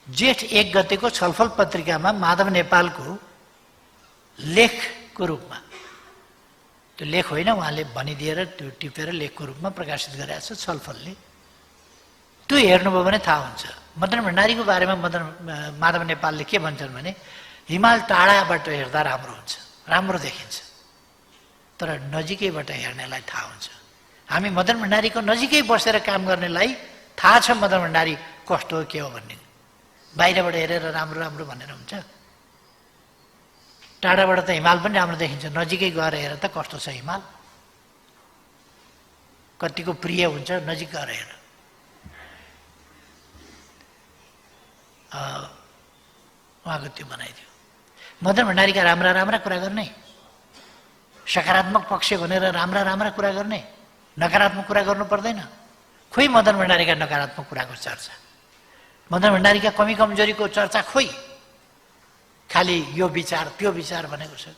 जेठ 1 गतेको छलफल पत्रिकामा माधव नेपालको लेखको रूपमा, त्यो लेख होइन, उहाँले भनिदिएर त्यो टिपेर लेखको रूपमा प्रकाशित गरेको छ छलफलले। त्यो हेर्नुभयो भने थाहा हुन्छ मदन भण्डारीको बारेमा माधव नेपालले के भन्छन् भने, हिमाल टाढाबाट हेर्दा राम्रो हुन्छ, राम्रो देखिन्छ, तर नजिकैबाट हेर्नेलाई थाहा हुन्छ। हामी मदन भण्डारीको नजिकै बसेर काम गर्नेलाई थाहा छ मदन भण्डारी कस्तो हो, के हो भन्ने। बाहिरबाट हेरेर राम्रो राम्रो भनेर हुन्छ? टाढाबाट त हिमाल पनि राम्रो देखिन्छ, नजिकै गएर हेर त कस्तो छ हिमाल, कतिको प्रिय हुन्छ नजिक गएर हेर। उहाँको त्यो बनाइदियो। मदन भण्डारीका राम्रा राम्रा कुरा गर्ने, सकारात्मक पक्ष भनेर राम्रा राम्रा कुरा गर्ने, नकारात्मक कुरा गर्नु पर्दैन। खोइ मदन भण्डारीका नकारात्मक कुराको चर्चा, मदन भण्डारीका कमी कमजोरीको चर्चा खोइ, खालि यो विचार त्यो विचार भनेको छ।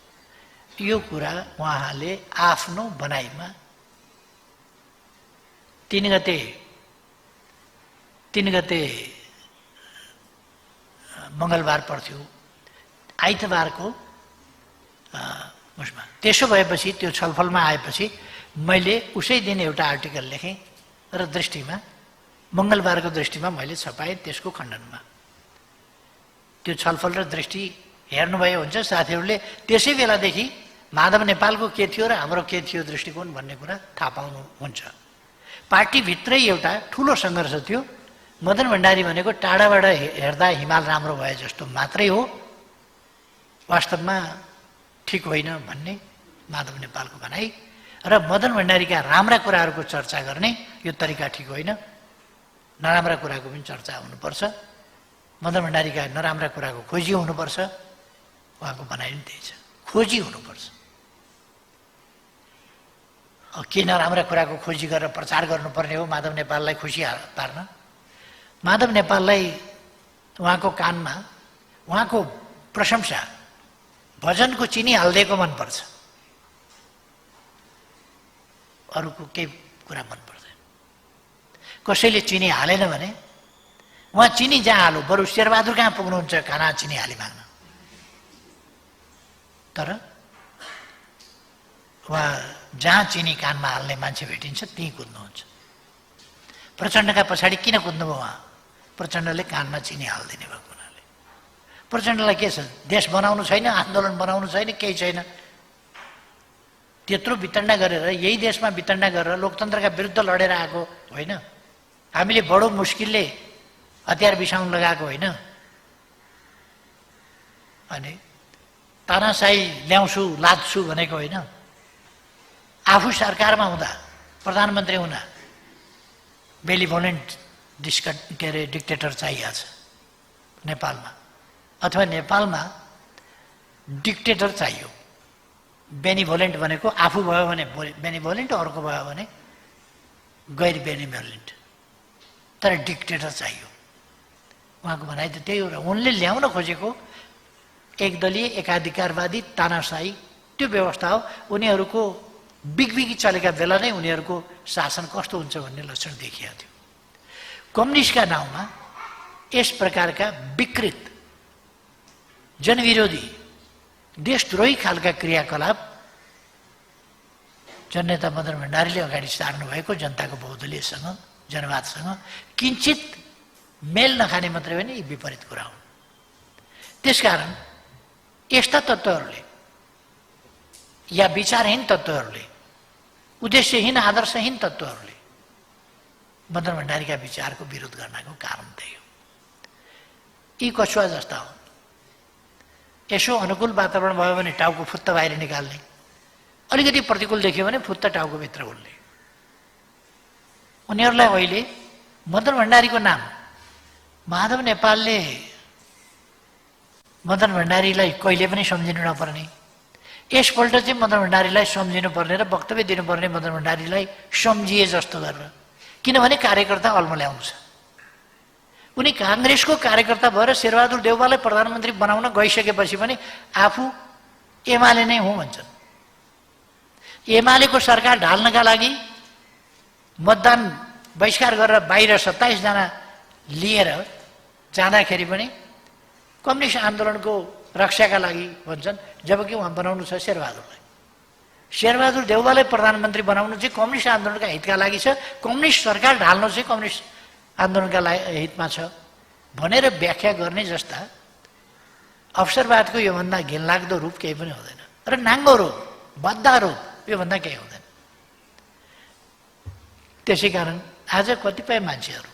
यो कुरा उहाँले आफ्नो बनाइमा 3 गते मङ्गलबार पर्थ्यो, आइतबारको उसमा। त्यसो भएपछि त्यो छलफलमा आएपछि मैले उसै दिन एउटा आर्टिकल लेखेँ र दृष्टिमा मङ्गलबारको दृष्टिमा मैले छपाएँ त्यसको खण्डनमा। त्यो छलफल र दृष्टि हेर्नुभयो हुन्छ साथीहरूले। त्यसै बेलादेखि माधव नेपालको के थियो र हाम्रो के थियो दृष्टिकोण भन्ने कुरा थाहा पाउनुहुन्छ। पार्टीभित्रै एउटा ठुलो सङ्घर्ष थियो। मदन भण्डारी भनेको टाढाबाट हेर्दा हिमाल राम्रो भए जस्तो मात्रै हो, वास्तवमा ठिक होइन भन्ने माधव नेपालको भनाइ। र मदन भण्डारीका राम्रा कुराहरूको चर्चा गर्ने यो तरिका ठिक होइन, नराम्रा कुराको पनि चर्चा हुनुपर्छ। मदन भण्डारीका नराम्रा कुराको खोजी हुनुपर्छ, उहाँको भनाइ पनि त्यही छ, खोजी हुनुपर्छ। के नराम्रा कुराको खोजी गरेर प्रचार गर्नुपर्ने हो माधव नेपाललाई खुसी पार्न? माधव नेपाललाई उहाँको कानमा उहाँको प्रशंसा भजनको चिनी हालिदिएको मनपर्छ, अरूको केही कुरा मन पर्दैन। कसैले चिनी हालेन भने उहाँ चिनी जहाँ हाल्नु, बरु शेरबहादुर कहाँ पुग्नुहुन्छ खाना चिनी हाली माग्न। तर उहाँ जहाँ चिनी कानमा हाल्ने मान्छे भेटिन्छ त्यहीँ कुद्नुहुन्छ। प्रचण्डका पछाडि किन कुद्नुभयो उहाँ? प्रचण्डले कानमा चिनी हालिदिने भएको हुनाले। प्रचण्डलाई के छ, देश बनाउनु छैन, आन्दोलन बनाउनु छैन, केही छैन। त्यत्रो वितण्डा गरेर, यही देशमा वितण्डा गरेर लोकतन्त्रका विरुद्ध लडेर आएको होइन? हामीले बडो मुस्किलले हतियार बिसाउन लगाएको होइन? अनि तानाशाही ल्याउँछु लाद्छु भनेको होइन? आफू सरकारमा हुँदा, प्रधानमन्त्री हुँदा बेलिभोलेन्ट डिक्टेटर चाहिएको छ नेपालमा, अथवा नेपालमा डिक्टेटर चाहियो। बेनिभोलेन्ट भनेको आफू भयो भने बेनिभोलेन्ट, अर्को भयो भने गैर बेनिभोलेन्ट, तर डिक्टेटर चाहियो। उहाँको भनाइ त त्यही हो। र उनले ल्याउन खोजेको एकदलीय एकाधिकारवादी तानाशाही त्यो व्यवस्था हो। उनीहरूको बिगबिगी चलेका बेला नै उनीहरूको शासन कस्तो हुन्छ भन्ने लक्षण देखिएको थियो। कम्युनिस्टका नाउँमा यस प्रकारका विकृत जनविरोधी देशद्रोही खालका क्रियाकलाप जननेता मदन भण्डारीले अगाडि सार्नु भएको जनताको बहुदलीयसँग, जनवादसँग किञ्चित मेल नखाने मात्रै होइन, यी विपरीत कुरा हुन्। त्यसकारण यस्ता तत्त्वहरूले या विचारहीन तत्त्वहरूले, उद्देश्यहीन आदर्शहीन तत्त्वहरूले मदन भण्डारीका विचारको विरोध गर्नको कारण त्यही हो। यी कछुवा जस्ता हो। यसो अनुकूल वातावरण भयो भने टाउको फुत्त बाहिर निकाल्ने, अलिकति प्रतिकूल देख्यो भने फुत्त टाउकोभित्र उल्ने। उनीहरूलाई अहिले मदन भण्डारीको नाम, माधव नेपालले मदन भण्डारीलाई कहिले पनि सम्झिनु नपर्ने, यसपल्ट चाहिँ मदन भण्डारीलाई सम्झिनु पर्ने र वक्तव्य दिनुपर्ने मदन भण्डारीलाई सम्झिए जस्तो गरेर। किनभने कार्यकर्ता अल्मल्याउनु छ। उनी काङ्ग्रेसको कार्यकर्ता भएर शेरबहादुर देउवालाई प्रधानमन्त्री बनाउन गइसकेपछि पनि आफू एमाले नै हुँ भन्छन्। एमालेको सरकार ढाल्नका लागि मतदान बहिष्कार गरेर बाहिर 27 जना लिएर जाँदाखेरि पनि कम्युनिस्ट आन्दोलनको रक्षाका लागि भन्छन्, जबकि उहाँ बनाउनु छ शेरबहादुरलाई। शेरबहादुर देउवालाई प्रधानमन्त्री बनाउनु चाहिँ कम्युनिस्ट आन्दोलनका हितका लागि छ, कम्युनिस्ट सरकार ढाल्नु चाहिँ कम्युनिस्ट आन्दोलनका हितमा छ भनेर व्याख्या गर्ने जस्ता अवसरवादको योभन्दा घिनलाग्दो रूप केही पनि हुँदैन। र नाङ्गो रूप, बद्दा रूप योभन्दा केही हुँदैन। त्यसै कारण आज कतिपय मान्छेहरू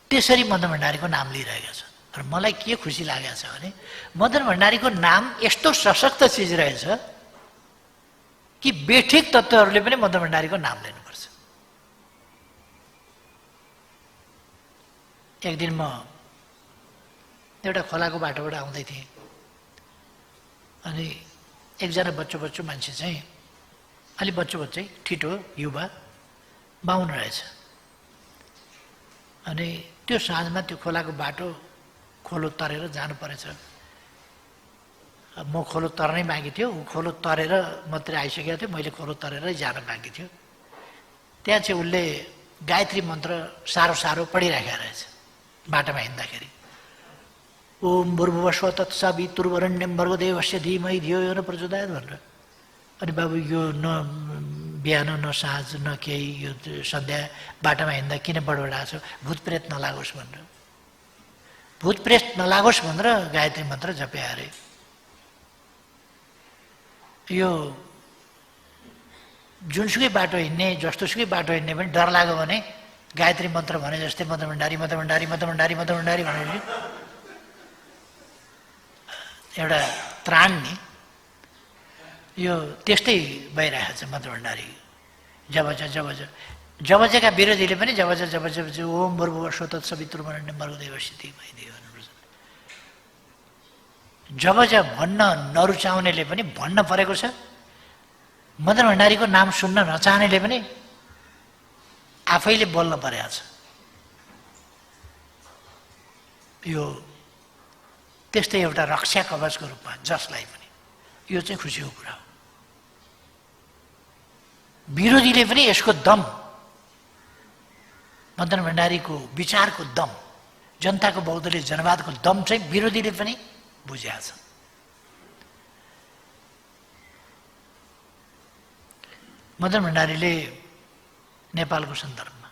त्यसरी मदन भण्डारीको नाम लिइरहेका छन्। र मलाई के खुसी लागेको छ भने मदन भण्डारीको नाम यस्तो सशक्त चिज रहेछ कि बेठिक तत्त्वहरूले पनि मदन भण्डारीको नाम लिनुपर्छ। एक दिन म एउटा खोलाको बाटोबाट आउँदै थिएँ, अनि एकजना बच्चो मान्छे चाहिँ, अलि बच्चै ठिटो युवा बाहुन रहेछ। अनि त्यो साँझमा त्यो खोलाको बाटो खोलो तरेर जानु परेछ। म खोलो तर्नै बाँकी थियो, ऊ खोलो तरेर मात्रै आइसकेको थियो, मैले खोलो तरेरै जान बाँकी थियो। त्यहाँ चाहिँ उसले गायत्री मन्त्र साह्रो साह्रो पढिराखेको रहेछ बाटोमा हिँड्दाखेरि। ओम भूर्भुवस्वः तत्सवितुर्वरेण्यं भर्गदेवस्य धीमहि धियो यो न प्रचोदयात् भनेर। अनि बाबु यो न बिहान न साँझ न केही, यो सन्ध्या बाटोमा हिँड्दा किन बडबडाएको छ, भूत प्रेत नलागोस् भनेर, भूत प्रेत नलागोस् भनेर गायत्री मन्त्र जपे अरे। यो जुनसुकै बाटो हिँड्ने, जस्तोसुकै बाटो हिँड्ने पनि डर लाग्यो भने गायत्री मन्त्र भने जस्तै मन्त्र भण्डारी मन्त्र भण्डारी मन्त्र भण्डारी मन्त्र भण्डारी भनेर एउटा त्राण नि यो त्यस्तै भइरहेको छ मन्त्र भण्डारी। जबजका विरोधीले पनि जब ओम भूर्भुवस्वः तत्सवितुर्वरेण्यं भर्गदेवस्य धीमहि धियो यो न प्रचोदयात्। जब भन्न नरुचाउनेले पनि भन्न परेको छ, मदन भण्डारीको नाम सुन्न नचाहनेले पनि आफैले बोल्न परेको छ। यो त्यस्तै एउटा रक्षा कवचको रूपमा जसलाई पनि, यो चाहिँ खुसीको कुरा हो। विरोधीले पनि यसको दम, मदन भण्डारीको विचारको दम, जनताको बहुदलीय जनवादको दम चाहिँ विरोधीले पनि बुझेको छ। मदन भण्डारीले नेपालको सन्दर्भमा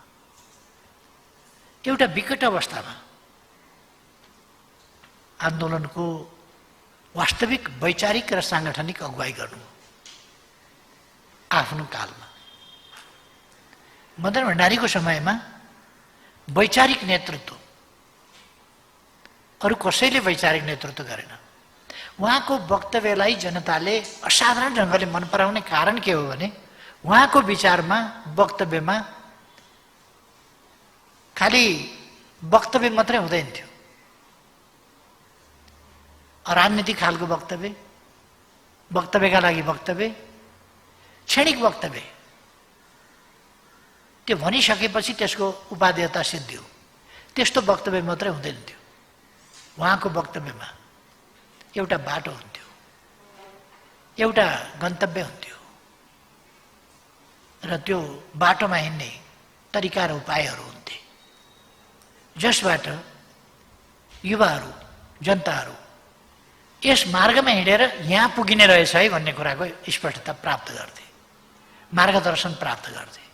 एउटा विकट अवस्थामा आन्दोलनको वास्तविक वैचारिक र साङ्गठनिक अगुवाई गर्नु आफ्नो कालमा। मदन भण्डारीको समयमा वैचारिक नेतृत्व अरू कसैले वैचारिक नेतृत्व गरेन। उहाँको वक्तव्यलाई जनताले असाधारण ढङ्गले मन पराउने कारण के हो भने उहाँको विचारमा, वक्तव्यमा खालि वक्तव्य मात्रै हुँदैन थियो, अराजनीतिक खालको वक्तव्य, वक्तव्यका लागि वक्तव्य, क्षणिक वक्तव्य, त्यो भनिसकेपछि त्यसको उपादेयता सिद्धियो, त्यस्तो वक्तव्य मात्रै हुँदैन थियो। उहाँको वक्तव्यमा एउटा बाटो हुन्थ्यो, एउटा गन्तव्य हुन्थ्यो र त्यो बाटोमा हिँड्ने तरिका र उपायहरू हुन्थे जसबाट युवाहरू, जनताहरू यस मार्गमा हिँडेर यहाँ पुगिने रहेछ है भन्ने कुराको स्पष्टता प्राप्त गर्थे, मार्गदर्शन प्राप्त गर्थे।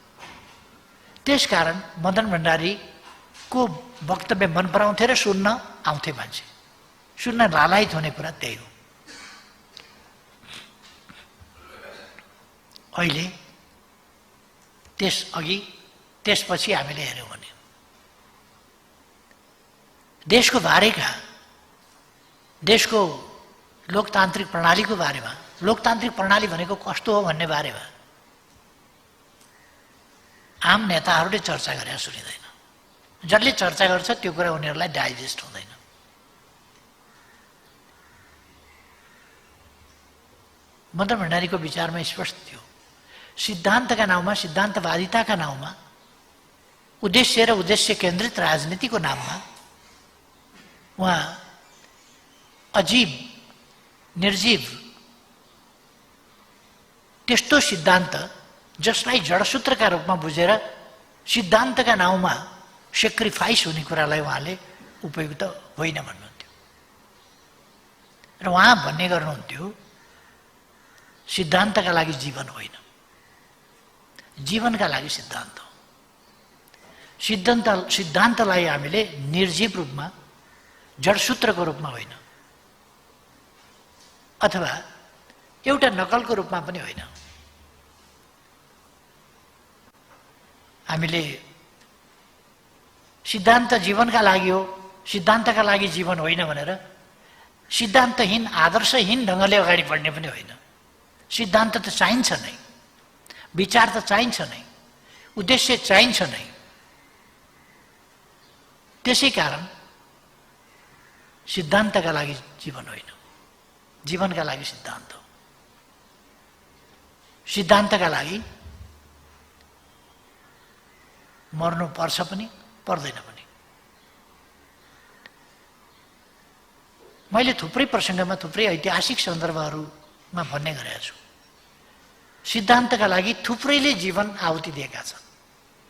त्यसकारण मदन भण्डारीको वक्तव्य मन पराउँथे र सुन्न आउँथे मान्छे, सुन्न लालायित हुने कुरा त्यही हो। अहिले त्यसपछि हामीले हेऱ्यौँ भने देशको बारेका, देशको लोकतान्त्रिक प्रणालीको बारेमा, लोकतान्त्रिक प्रणाली भनेको कस्तो हो भन्ने बारेमा आम नेताहरूले चर्चा गरेर सुनिँदैन। जसले चर्चा गर्छ त्यो कुरा उनीहरूलाई डाइजेस्ट हुँदैन। मदन भण्डारीको विचारमा स्पष्ट थियो, सिद्धान्तका नाउँमा, सिद्धान्तवादिताका नाउँमा, उद्देश्य र उद्देश्य केन्द्रित राजनीतिको नाममा उहाँ अजीब, निर्जीव त्यस्तो सिद्धान्त जसलाई जडसूत्रका रूपमा बुझेर सिद्धान्तका नाउँमा सेक्रिफाइस हुने कुरालाई उहाँले उपयुक्त होइन भन्नुहुन्थ्यो। र उहाँ भन्ने गर्नुहुन्थ्यो, सिद्धान्तका लागि जीवन होइन, जीवनका लागि सिद्धान्त हो। सिद्धान्तलाई हामीले निर्जीव रूपमा, जडसूत्रको रूपमा होइन, अथवा एउटा नकलको रूपमा पनि होइन। हामीले सिद्धान्त जीवनका लागि हो, सिद्धान्तका लागि जीवन होइन भनेर सिद्धान्तहीन, आदर्शहीन ढङ्गले अगाडि बढ्ने पनि होइन। सिद्धान्त त चाहिन्छ नै, विचार त चाहिन्छ नै, उद्देश्य चाहिन्छ नै। त्यसै कारण सिद्धान्तका लागि जीवन होइन, जीवनका लागि सिद्धान्त हो। सिद्धान्तका लागि मर्नु पर्छ पनि पर्दैन पनि। मैले थुप्रै प्रसङ्गमा थुप्रै ऐतिहासिक सन्दर्भहरूमा भन्ने गरेको छु। सिद्धान्तका लागि थुप्रैले जीवन आहुति दिएका छन्,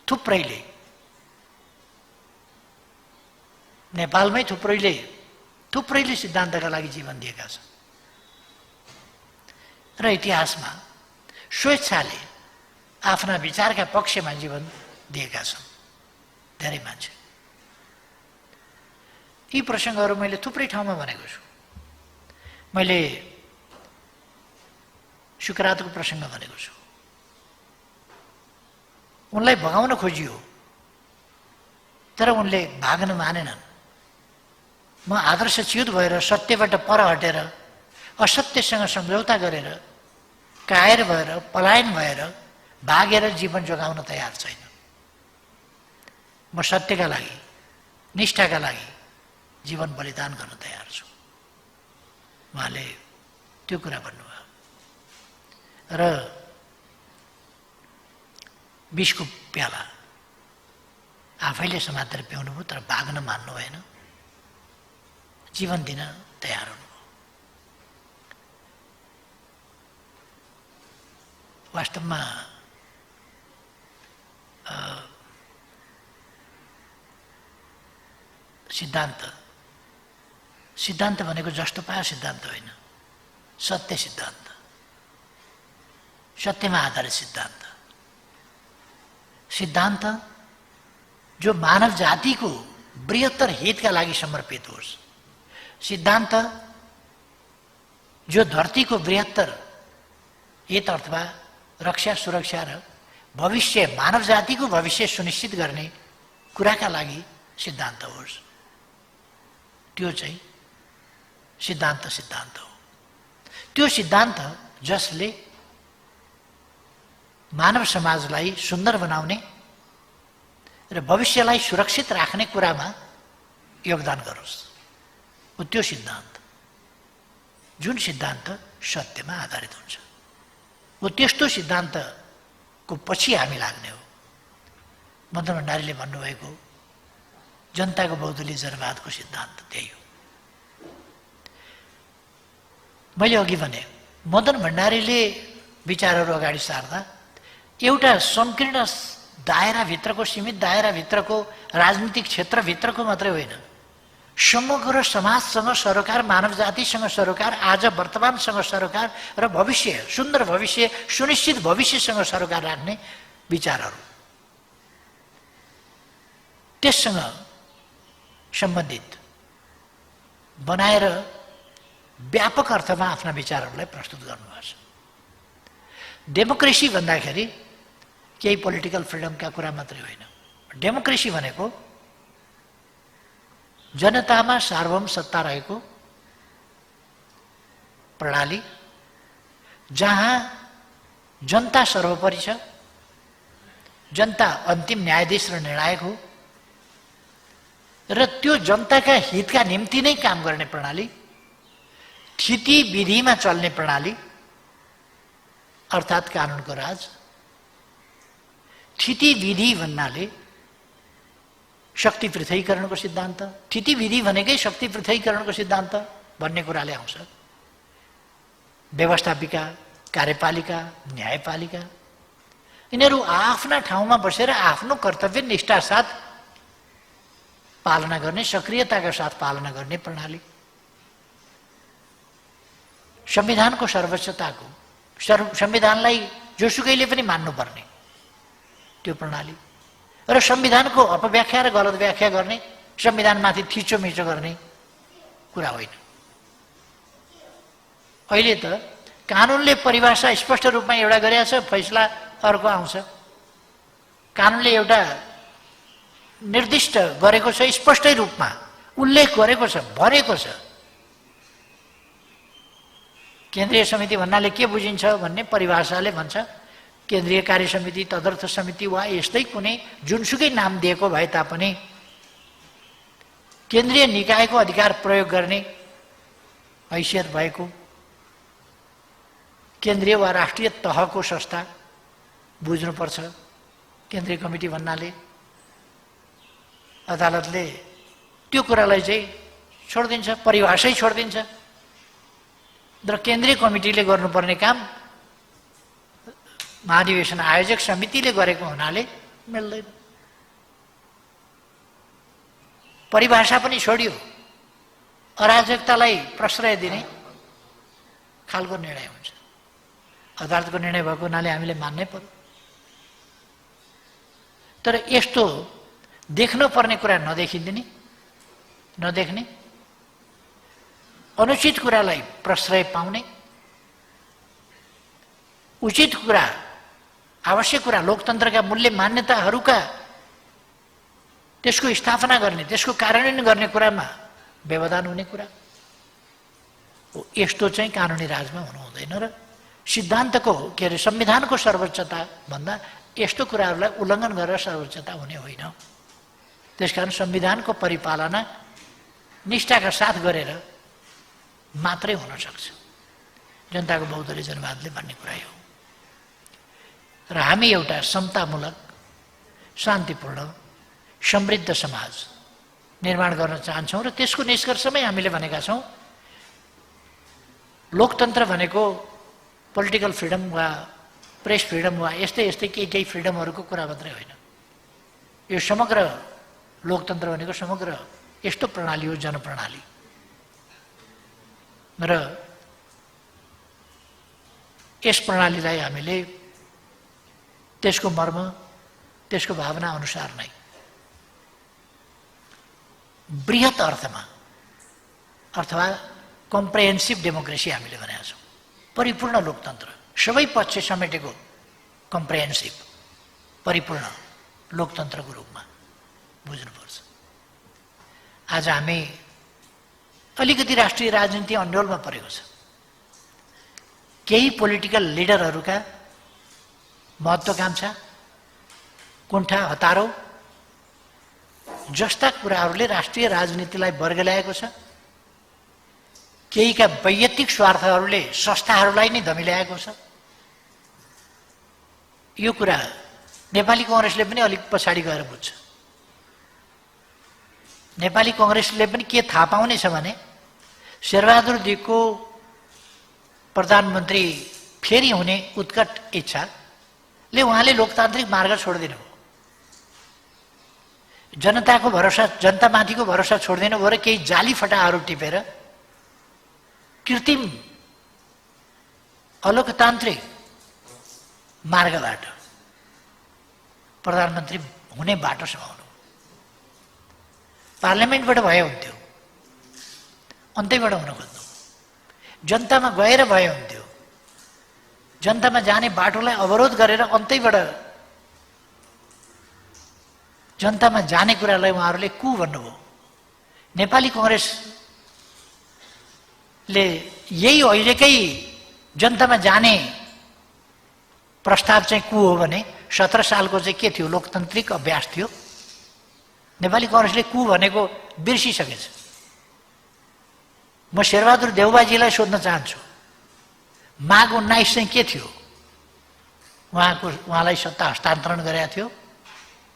थुप्रैले। नेपालमै थुप्रैले सिद्धान्तका लागि जीवन दिएका छन् र इतिहासमा स्वेच्छाले आफ्ना विचारका पक्षमा जीवन दिएका छन् धेरै मान्छे। यी प्रसङ्गहरू मैले थुप्रै ठाउँमा भनेको छु। मैले सुकरातको प्रसङ्ग भनेको छु। उनलाई भगाउन खोजियो तर उनले भाग्न मानेनन्। म आदर्शच्युत भएर सत्यबाट पर हटेर असत्यसँग सम्झौता गरेर कायर भएर पलायन भएर भागेर जीवन जोगाउन तयार छैन। म सत्यका लागि निष्ठाका लागि जीवन बलिदान गर्न तयार छु। उहाँले त्यो कुरा भन्नुभयो र विषको प्याला आफैले समातेर पिउनुभयो तर भाग्न मान्नु भएन, जीवन दिन तयार हुनुभयो। वास्तवमा सिद्धान्त भनेको जस्तो पायो सिद्धान्त होइन, सत्य सिद्धान्त, सत्यमा आधारित सिद्धान्त जो मानव जातिको बृहत्तर हितका लागि समर्पित होस्, सिद्धान्त जो धरतीको बृहत्तर हित अथवा रक्षा सुरक्षा र भविष्य मानव जातिको भविष्य सुनिश्चित गर्ने कुराका लागि सिद्धान्त होस्, त्यो चाहिँ सिद्धान्त हो। त्यो सिद्धान्त जसले मानव समाजलाई सुन्दर बनाउने र भविष्यलाई सुरक्षित राख्ने कुरामा योगदान गरोस्, हो त्यो सिद्धान्त। जुन सिद्धान्त सत्यमा आधारित हुन्छ, हो त्यस्तो सिद्धान्तको पछि हामी लाग्ने हो। मदन भण्डारीले भन्नुभएको जनताको बहुदलीय जनवादको सिद्धान्त त्यही हो। मैले अघि भने मदन भण्डारीले विचारहरू अगाडि सार्दा एउटा संकीर्ण दायराभित्रको, सीमित दायराभित्रको, राजनीतिक क्षेत्रभित्रको मात्रै होइन, समग्र समाजसँग सरोकार, मानव जातिसँग सरोकार, आज वर्तमानसँग सरोकार र भविष्य, सुन्दर भविष्य, सुनिश्चित भविष्यसँग सरोकार राख्ने विचारहरू, त्यससँग सम्बन्धित बनाएर व्यापक अर्थमा आफ्ना विचारहरूलाई प्रस्तुत गर्नुभएको छ। डेमोक्रेसी भन्दाखेरि केही पोलिटिकल फ्रिडमका कुरा मात्रै होइन। डेमोक्रेसी भनेको जनतामा सार्वभौम सत्ता रहेको प्रणाली, जहाँ जनता सर्वोपरि छ, जनता अन्तिम न्यायाधीश र निर्णायक हो र त्यो जनताका हितका निम्ति नै काम गर्ने प्रणाली, स्थिति विधिमा चल्ने प्रणाली अर्थात् कानुनको राज। स्थिति विधि भन्नाले शक्ति पृथकीकरणको सिद्धान्त, स्थिति विधि भनेकै शक्ति पृथकीकरणको सिद्धान्त भन्ने कुराले आउँछ। व्यवस्थापिका, कार्यपालिका, न्यायपालिका यिनीहरू आफ्ना ठाउँमा बसेर आफ्नो कर्तव्य निष्ठा साथ पालना गर्ने, सक्रियताका साथ पालना गर्ने प्रणाली। संविधानको सर्वोच्चताको, संविधानलाई जोसुकैले पनि मान्नुपर्ने त्यो प्रणाली र संविधानको अपव्याख्या र गलत व्याख्या गर्ने, संविधानमाथि थिचोमिचो गर्ने कुरा होइन। अहिले त कानुनले परिभाषा स्पष्ट रूपमा एउटा गरेको छ, फैसला अर्को आउँछ। कानुनले एउटा निर्दिष्ट गरेको छ, स्पष्टै रूपमा उल्लेख गरेको छ, भनेको छ। केन्द्रीय समिति भन्नाले के बुझिन्छ भन्ने परिभाषाले भन्छ, केन्द्रीय कार्य समिति, तदर्थ समिति वा यस्तै कुनै जुनसुकै नाम दिएको भए तापनि केन्द्रीय निकायको अधिकार प्रयोग गर्ने हैसियत भएको केन्द्रीय वा राष्ट्रिय तहको संस्था बुझ्नुपर्छ। केन्द्रीय कमिटी भन्नाले अदालतले त्यो कुरालाई चाहिँ छोडिदिन्छ, परिभाषै छोडिदिन्छ। र केन्द्रीय कमिटीले गर्नुपर्ने काम महाधिवेशन आयोजक समितिले गरेको हुनाले मिल्दैन। परिभाषा पनि छोडियो, अराजकतालाई प्रश्रय दिने खालको निर्णय हुन्छ। अदालतको निर्णय भएको हुनाले हामीले मान्नै पर्यो। तर यस्तो देख्नुपर्ने कुरा नदेख्ने, अनुचित कुरालाई प्रश्रय पाउने, उचित कुरा, आवश्यक कुरा, लोकतन्त्रका मूल्य मान्यताहरूका त्यसको स्थापना गर्ने, त्यसको कार्यान्वयन गर्ने कुरामा व्यवधान हुने कुरा हो। यस्तो चाहिँ कानुनी राजमा हुनु हुँदैन र सिद्धान्तको संविधानको सर्वोच्चता भन्दा यस्तो कुराहरूलाई उल्लङ्घन गरेर सर्वोच्चता हुने होइन। त्यसकारण संविधानको परिपालना निष्ठाका साथ गरेर मात्रै हुन सक्छ। जनताको बहुदलीय जनवादले भन्ने कुरा हो। र हामी एउटा समतामूलक, शान्तिपूर्ण, समृद्ध समाज निर्माण गर्न चाहन्छौँ र त्यसको निष्कर्षमै हामीले भनेका छौँ लोकतन्त्र भनेको पोलिटिकल फ्रिडम वा प्रेस फ्रिडम वा यस्तै केही फ्रिडमहरूको कुरा मात्रै होइन। यो समग्र लोकतन्त्र भनेको समग्र यस्तो प्रणाली हो, जनप्रणाली। र यस प्रणालीलाई हामीले त्यसको मर्म, त्यसको भावना अनुसार नै बृहत अर्थमा अथवा कम्प्रेहेन्सिभ डेमोक्रेसी हामीले भनेका छौँ। परिपूर्ण लोकतन्त्र, सबै पक्ष समेटेको कम्प्रेहेन्सिभ परिपूर्ण लोकतन्त्रको रूपमा बुझ्नुपर्छ। आज हामी अलिकति राष्ट्रिय राजनीति अन्डोलमा परेको छ। केही पोलिटिकल लिडरहरूका महत्त्वाकांक्षा, कुण्ठा, हतारो जस्ता कुराहरूले राष्ट्रिय राजनीतिलाई बर्गल्याएको छ। केहीका वैयक्तिक स्वार्थहरूले संस्थाहरूलाई नै धमिल्याएको छ। यो कुरा नेपाली कांग्रेसले पनि अलिक पछाडि गएर बुझ्छ। नेपाली कांग्रेसले पनि के थाहा पाउने छ भने शेरबहादुर देवको प्रधानमन्त्री फेरि हुने उत्कट इच्छाले उहाँले लोकतान्त्रिक मार्ग छोड्दिनु भयो। जनताको भरोसा, जनतामाथिको भरोसा छोड्दिनु भयो र केही जाली फटाहरू टिपेर कृत्रिम अलोकतान्त्रिक मार्गबाट प्रधानमन्त्री हुने बाटो समाउनु। पार्लियामेन्टबाट भए हुन्थ्यो, अन्तैबाट हुन खोज्नु। जनतामा गएर भए हुन्थ्यो, जनतामा जाने बाटोलाई अवरोध गरेर अन्तैबाट जनतामा जाने कुरालाई उहाँहरूले कु भन्नुभयो। नेपाली कांग्रेसले यही अहिलेकै जनतामा जाने प्रस्ताव चाहिँ कु हो भने 17 सालको चाहिँ के थियो, लोकतान्त्रिक अभ्यास थियो। नेपाली कांग्रेसले कु भनेको बिर्सिसकेछ। म शेरबहादुर देउबाजीलाई सोध्न चाहन्छु, माघ 19 चाहिँ के थियो? उहाँलाई सत्ता हस्तान्तरण गरेका थियो,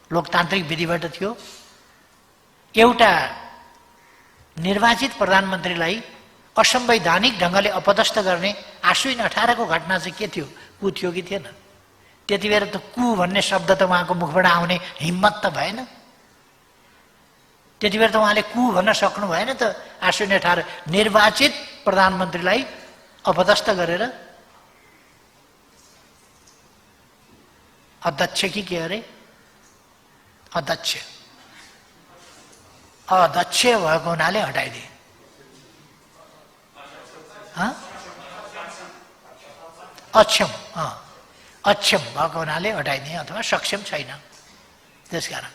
लोकतान्त्रिक विधिबाट थियो। एउटा निर्वाचित प्रधानमन्त्रीलाई असंवैधानिक ढङ्गले अपदस्थ गर्ने आश्विन 18 को घटना चाहिँ के थियो? कु थियो कि थिएन? त्यति बेला त कु भन्ने शब्द त उहाँको मुखबाट आउने हिम्मत त भएन। त्यति बेला त उहाँले कु भन्न सक्नु भएन त। आश्विन 18 निर्वाचित प्रधानमन्त्रीलाई अपदस्थ गरेर अध्यक्ष कि के अरे अध्यक्ष भएको हुनाले हटाइदिए। अक्षम भएको हुनाले हटाइदिए अथवा सक्षम छैन। त्यसकारण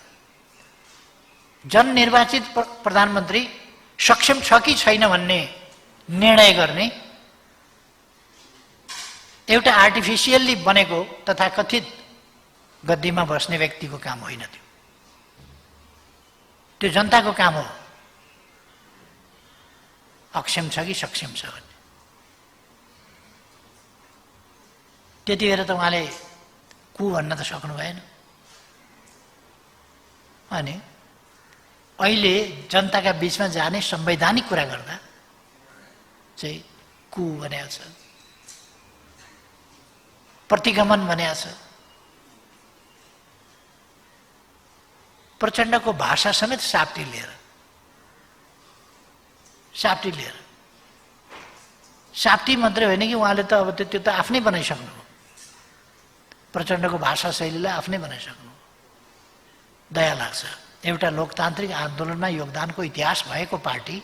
जननिर्वाचित प्रधानमन्त्री सक्षम छ कि छैन भन्ने निर्णय गर्ने एउटा आर्टिफिसियल्ली बनेको तथाकथित गद्दीमा बस्ने व्यक्तिको काम होइन त्यो। त्यो जनताको काम हो अक्षम छ कि सक्षम छ भन्ने। त्यति बेला त उहाँले कु भन्न त सक्नु भएन। अनि अहिले जनताका बीचमा जाने संवैधानिक कुरा गर्दा चाहिँ कु भनेको छ, प्रतिगमन भनेको छ। प्रचण्डको भाषा समेत साप्टी लिएर साप्टी मात्रै होइन कि उहाँले त अब त्यो त आफ्नै बनाइसक्नु, प्रचण्डको भाषा शैलीलाई आफ्नै बनाइसक्नु। दया लाग्छ, एउटा लोकतान्त्रिक आन्दोलनमा योगदानको इतिहास भएको पार्टी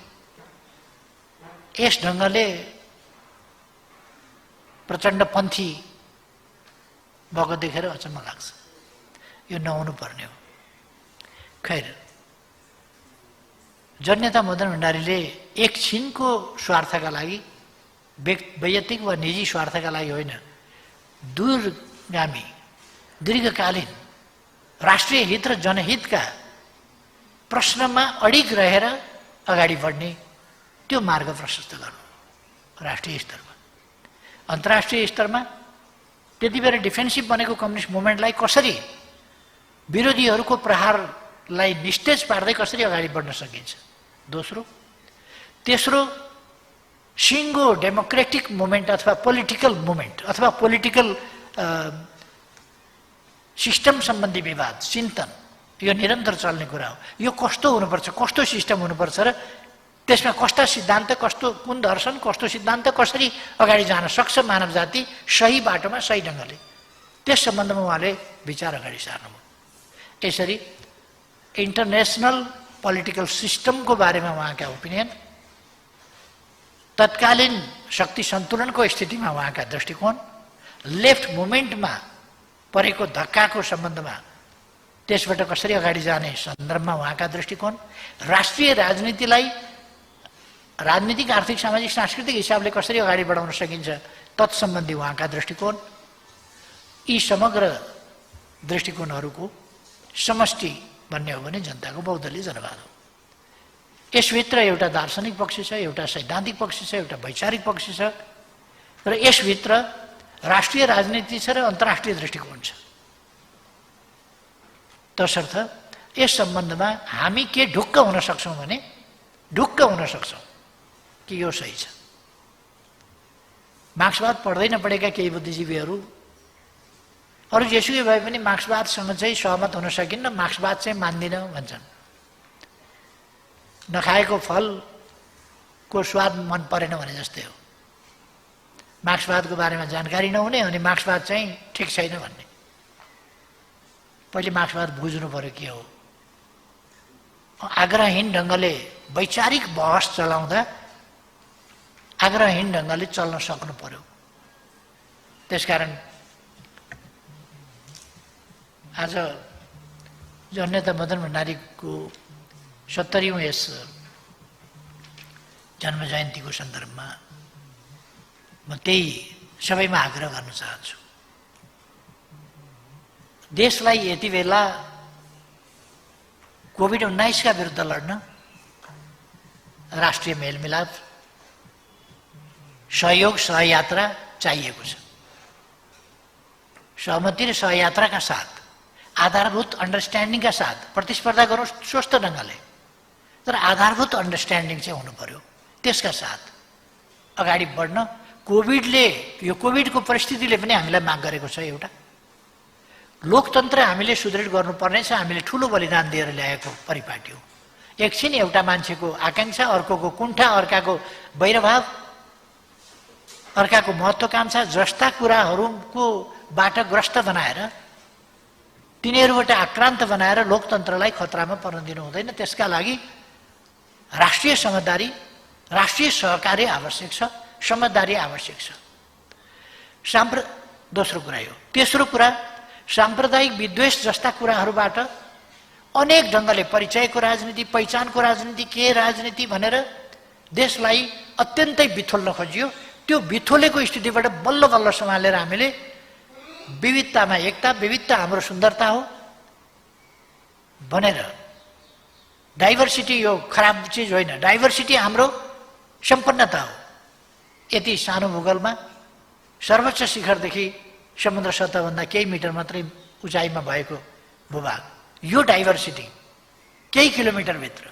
यस ढङ्गले प्रचण्डपन्थी भएको देखेर अचम्म लाग्छ। यो नहुनु पर्ने हो। खैर, जननेता मदन भण्डारीले एकछिनको स्वार्थका लागि, वैयक्तिक वा निजी स्वार्थका लागि होइन, दूरगामी दीर्घकालीन राष्ट्रिय हित र जनहितका प्रश्नमा अडिग रहेर अगाडि बढ्ने त्यो मार्ग प्रशस्त गर्नु। राष्ट्रिय स्तरमा, अन्तर्राष्ट्रिय स्तरमा त्यति बेला डिफेन्सिभ बनेको कम्युनिस्ट मुभमेन्टलाई कसरी, विरोधीहरूको प्रहारलाई निस्तेज पार्दै कसरी अगाडि बढ्न सकिन्छ। तेस्रो, सिङ्गो डेमोक्रेटिक मुभमेन्ट अथवा पोलिटिकल मुभमेन्ट अथवा पोलिटिकल सिस्टम सम्बन्धी विवाद, चिन्तन, यो निरन्तर चल्ने कुरा हो। यो कस्तो हुनुपर्छ, कस्तो सिस्टम हुनुपर्छ र त्यसमा कस्ता सिद्धान्त, कुन दर्शन, कस्तो सिद्धान्त कसरी अगाडि जान सक्छ मानव जाति सही बाटोमा, सही ढङ्गले, त्यस सम्बन्धमा उहाँले विचार अगाडि सार्नुभयो। यसरी इन्टरनेसनल पोलिटिकल सिस्टमको बारेमा उहाँका ओपिनियन, तत्कालीन शक्ति सन्तुलनको स्थितिमा उहाँका दृष्टिकोण, लेफ्ट मुभमेन्टमा परेको धक्काको सम्बन्धमा त्यसबाट कसरी अगाडि जाने सन्दर्भमा उहाँका दृष्टिकोण, राष्ट्रिय राजनीतिलाई राजनीतिक, आर्थिक, सामाजिक, सांस्कृतिक हिसाबले कसरी अगाडि बढाउन सकिन्छ तत्सम्बन्धी उहाँका दृष्टिकोण, यी समग्र दृष्टिकोणहरूको समष्टि भन्ने हो भने जनताको बहुदलीय जनवाद हो। यसभित्र एउटा दार्शनिक पक्ष छ, एउटा सैद्धान्तिक पक्ष छ, एउटा वैचारिक पक्ष छ र यसभित्र राष्ट्रिय राजनीति छ र अन्तर्राष्ट्रिय दृष्टिकोण छ। तसर्थ यस सम्बन्धमा हामी के ढुक्क हुन सक्छौँ भने, ढुक्क हुन सक्छौँ कि यो सही छ। मार्क्सवाद पढ्दै नपढेका केही बुद्धिजीवीहरू अरू जेसुकै भए पनि मार्क्सवादसँग चाहिँ सहमत हुन सकिन्न, मार्क्सवाद चाहिँ मान्दिनँ भन्छन्। नखाएको फलको स्वाद मन परेन भने जस्तै हो। मार्क्सवादको बारेमा जानकारी नहुने अनि मार्क्सवाद चाहिँ ठिक छैन भन्ने। पहिले मार्क्सवाद बुझ्नु पर्यो के हो। आग्रहहीन ढङ्गले वैचारिक बहस चलाउँदा आग्रहहीन ढङ्गले चल्न सक्नु पर्यो। त्यसकारण आज जननेता मदन भण्डारीको 70औं यस जन्म जयन्तीको सन्दर्भमा म त्यही सबैमा आग्रह गर्न चाहन्छु। देशलाई यति बेला कोभिड-19 का विरुद्ध लड्न राष्ट्रिय मेलमिलाप, सहयोग, सहयात्रा चाहिएको छ। सहमति र सहयात्राका साथ, आधारभूत अन्डरस्ट्यान्डिङका साथ प्रतिस्पर्धा गरौँ स्वस्थ ढङ्गले, तर आधारभूत अन्डरस्ट्यान्डिङ चाहिँ हुनु पर्यो। त्यसका साथ अगाडि बढ्न यो कोभिडको परिस्थितिले पनि हामीलाई माग गरेको छ। एउटा लोकतन्त्र हामीले सुदृढ गर्नुपर्ने छ। हामीले ठुलो बलिदान दिएर ल्याएको परिपाटी हो। एकछिन एउटा मान्छेको आकांक्षा, अर्कोको कुण्ठा, अर्काको वैरभाव, अर्काको महत्त्वाकांक्षा जस्ता कुराहरूको बाट ग्रस्त बनाएर, तिनीहरूबाट आक्रान्त बनाएर लोकतन्त्रलाई खतरामा पर्न दिनु हुँदैन। त्यसका लागि राष्ट्रिय समझदारी, राष्ट्रिय सहकार्य आवश्यक छ, समझदारी आवश्यक छ। दोस्रो कुरा यो। तेस्रो कुरा, साम्प्रदायिक विद्वेष जस्ता कुराहरूबाट अनेक ढङ्गले परिचयको राजनीति, पहिचानको राजनीति, के राजनीति भनेर देशलाई अत्यन्तै बिथोल्न खोजियो। त्यो बिथोलेको स्थितिबाट बल्ल बल्ल सम्हालेर हामीले विविधतामा एकता, विविधता हाम्रो सुन्दरता हो भनेर, डाइभर्सिटी यो खराब चिज होइन, डाइभर्सिटी हाम्रो सम्पन्नता हो। यति सानो भूगोलमा सर्वोच्च शिखरदेखि समुद्र सतहभन्दा केही मिटर मात्रै उचाइमा भएको भूभाग, यो डाइभर्सिटी केही किलोमिटरभित्र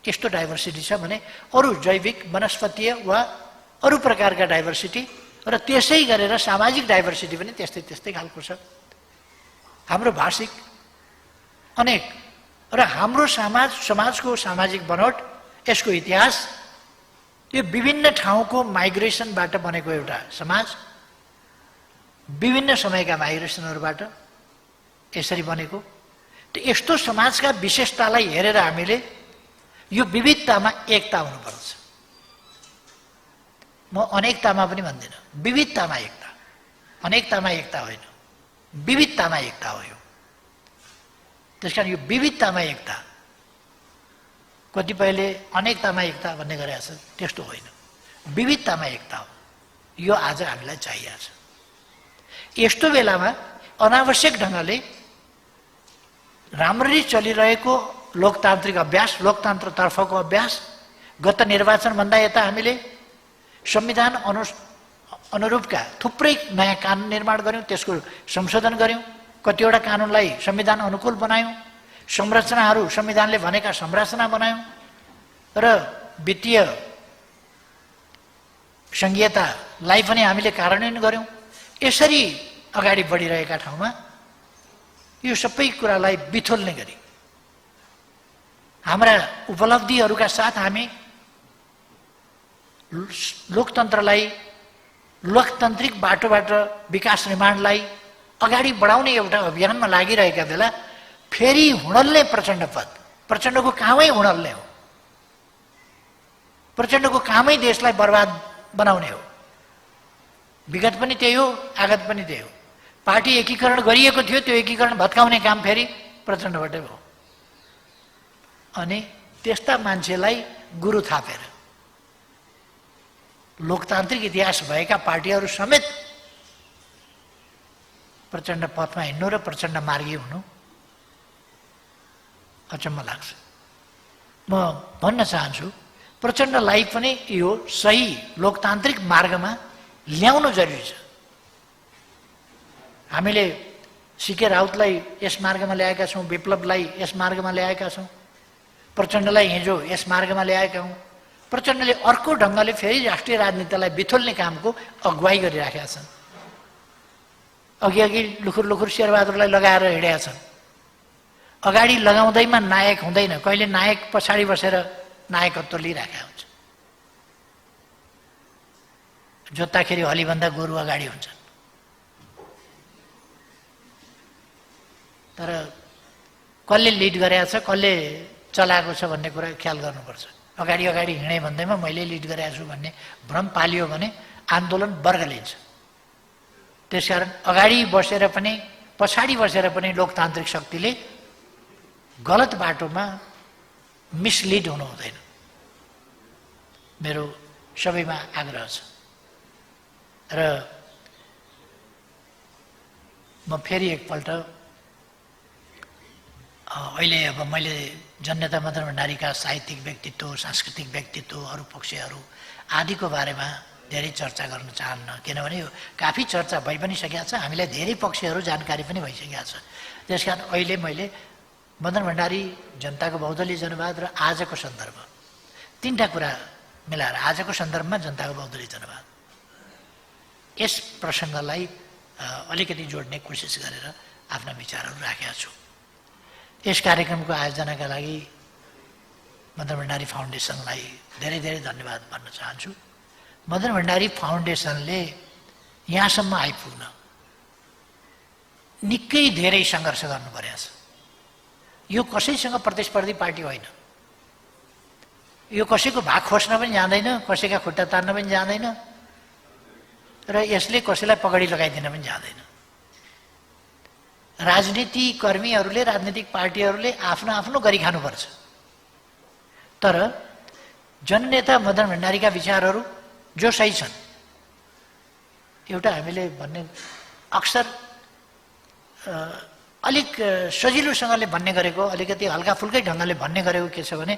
यस्तो डाइभर्सिटी छ भने अरू जैविक वनस्पतीय वा अरू प्रकारका डाइभर्सिटी र त्यसै गरेर सामाजिक डाइभर्सिटी पनि त्यस्तै त्यस्तै खालको छ। हाम्रो भाषिक अनेक र हाम्रो समाजको सामाजिक बनोट, यसको इतिहास, यो विभिन्न ठाउँको माइग्रेसनबाट बनेको एउटा समाज, विभिन्न समयका माइग्रेसनहरूबाट यसरी बनेको। यस्तो समाजका विशेषतालाई हेरेर हामीले यो विविधतामा एकता हुनुपर्छ। म अनेकतामा पनि भन्दिनँ, विविधतामा एकता, अनेकतामा एकता होइन, विविधतामा एकता हो यो। त्यसकारण यो विविधतामा एकता, कतिपयले अनेकतामा एकता भन्ने गरेका छ, त्यस्तो होइन, विविधतामा एकता हो। यो आज हामीलाई चाहिएको छ। यस्तो बेलामा अनावश्यक ढङ्गले राम्ररी चलिरहेको लोकतान्त्रिक अभ्यास, लोकतन्त्रतर्फको अभ्यास, गत निर्वाचनभन्दा यता हामीले संविधान अनुरूपका थुप्रै नयाँ कानुन निर्माण गऱ्यौँ, त्यसको संशोधन गऱ्यौँ, कतिवटा कानुनलाई संविधान अनुकूल बनायौँ, संरचनाहरू संविधानले भनेका संरचना बनायौँ र वित्तीय संघीयतालाई पनि हामीले कार्यान्वयन गऱ्यौँ। यसरी अगाडि बढिरहेका ठाउँमा यो सबै कुरालाई बिथोल्ने गरी हाम्रा उपलब्धिहरूका साथ हामी लोकतन्त्रलाई, लोकतान्त्रिक बाटोबाट विकास निर्माणलाई अगाडि बढाउने एउटा अभियानमा लागिरहेका बेला फेरि हुडल्ने प्रचण्ड पद, प्रचण्डको कामै हुडल्ने हो, प्रचण्डको कामै देशलाई बर्बाद बनाउने हो। विगत पनि त्यही हो, आगत पनि त्यही हो। पार्टी एकीकरण गरिएको थियो, त्यो एकीकरण भत्काउने काम फेरि प्रचण्डबाटै भयो। अनि त्यस्ता मान्छेलाई गुरु थापेर लोकतान्त्रिक इतिहास भएका पार्टीहरू समेत प्रचण्ड पथमा हिँड्नु र प्रचण्ड मार्गी हुनु अचम्म लाग्छ। म भन्न चाहन्छु, प्रचण्डलाई पनि यो सही लोकतान्त्रिक मार्गमा ल्याउनु जरुरी छ। हामीले सीके राउतलाई यस मार्गमा ल्याएका छौँ, विप्लवलाई यस मार्गमा ल्याएका छौँ, प्रचण्डलाई हिजो यस मार्गमा ल्याएका हौँ। प्रचण्डले अर्को ढङ्गले फेरि राष्ट्रिय राजनीतिलाई बिथोल्ने कामको अगुवाई गरिराखेका छन्। अघि लुखुर शेरबहादुरलाई लगाएर हिँडेका छन्। अगाडि लगाउँदैमा नायक हुँदैन, कहिले नायक पछाडि बसेर नायकत्व लिइराखेका हुन्छ। जोत्दाखेरि हलीभन्दा गोरु अगाडि हुन्छन्। तर कसले लिड गरेका छ, कसले चलाएको छ भन्ने कुरा ख्याल गर्नुपर्छ। अगाडि हिँडे भन्दैमा मैले लिड गरेको छु भन्ने भ्रम पालियो भने आन्दोलन वर्ग लिन्छ। त्यसकारण अगाडि बसेर पनि पछाडि बसेर पनि लोकतान्त्रिक शक्तिले गलत बाटोमा मिसलिड हुनु हुँदैन, मेरो सबैमा आग्रह छ। र म फेरि एकपल्ट अहिले अब मैले जननेता मदन भण्डारीका साहित्यिक व्यक्तित्व, सांस्कृतिक व्यक्तित्व, अरू पक्षहरू आदिको बारेमा धेरै चर्चा गर्न चाहन्न, किनभने यो काफी चर्चा भइ पनि सकेको छ, हामीलाई धेरै पक्षहरू जानकारी पनि भइसकेको छ। त्यसकारण अहिले मैले मदन भण्डारी, जनताको बहुदलीय जनवाद र आजको सन्दर्भ, तीनटा कुरा मिलाएर आजको सन्दर्भमा जनताको बहुदलीय जनवाद, यस प्रसङ्गलाई अलिकति जोड्ने कोसिस गरेर आफ्ना विचारहरू राखेका छु। यस कार्यक्रमको आयोजनाका लागि मदन भण्डारी फाउन्डेसनलाई धेरै धेरै धन्यवाद भन्न चाहन्छु। मदन भण्डारी फाउन्डेसनले यहाँसम्म आइपुग्न निकै धेरै सङ्घर्ष गर्नु परेको छ। यो कसैसँग प्रतिस्पर्धी पार्टी होइन, यो कसैको भाग खोज्न पनि जाँदैन, कसैका खुट्टा तान्न पनि जाँदैन र यसले कसैलाई पगडी लगाइदिन पनि जाँदैन। राजनीति कर्मीहरूले, राजनीतिक पार्टीहरूले आफ्नो आफ्नो गरी खानुपर्छ। तर जननेता मदन भण्डारीका विचारहरू जो सही छन्, एउटा हामीले भन्ने अक्सर अलिक सजिलोसँगले भन्ने गरेको, अलिकति हल्काफुल्कै ढङ्गले भन्ने गरेको के छ भने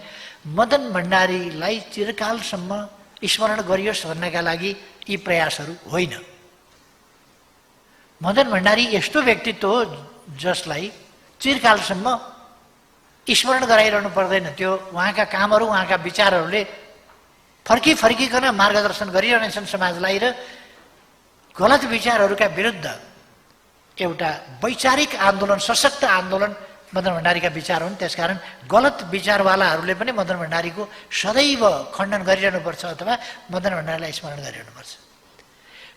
मदन भण्डारीलाई चिरकालसम्म स्मरण गरियोस् भन्नका लागि यी प्रयासहरू होइन। मदन भण्डारी यस्तो व्यक्तित्व हो जसलाई चिरकालसम्म स्मरण गराइरहनु पर्दैन। त्यो उहाँका कामहरू, उहाँका विचारहरूले फर्किकन मार्गदर्शन गरिरहनेछन् समाजलाई र गलत विचारहरूका विरुद्ध एउटा वैचारिक आन्दोलन, सशक्त आन्दोलन मदन भण्डारीका विचार हुन्। त्यसकारण गलत विचारवालाहरूले पनि मदन भण्डारीको सदैव खण्डन गरिरहनुपर्छ अथवा मदन भण्डारीलाई स्मरण गरिरहनुपर्छ।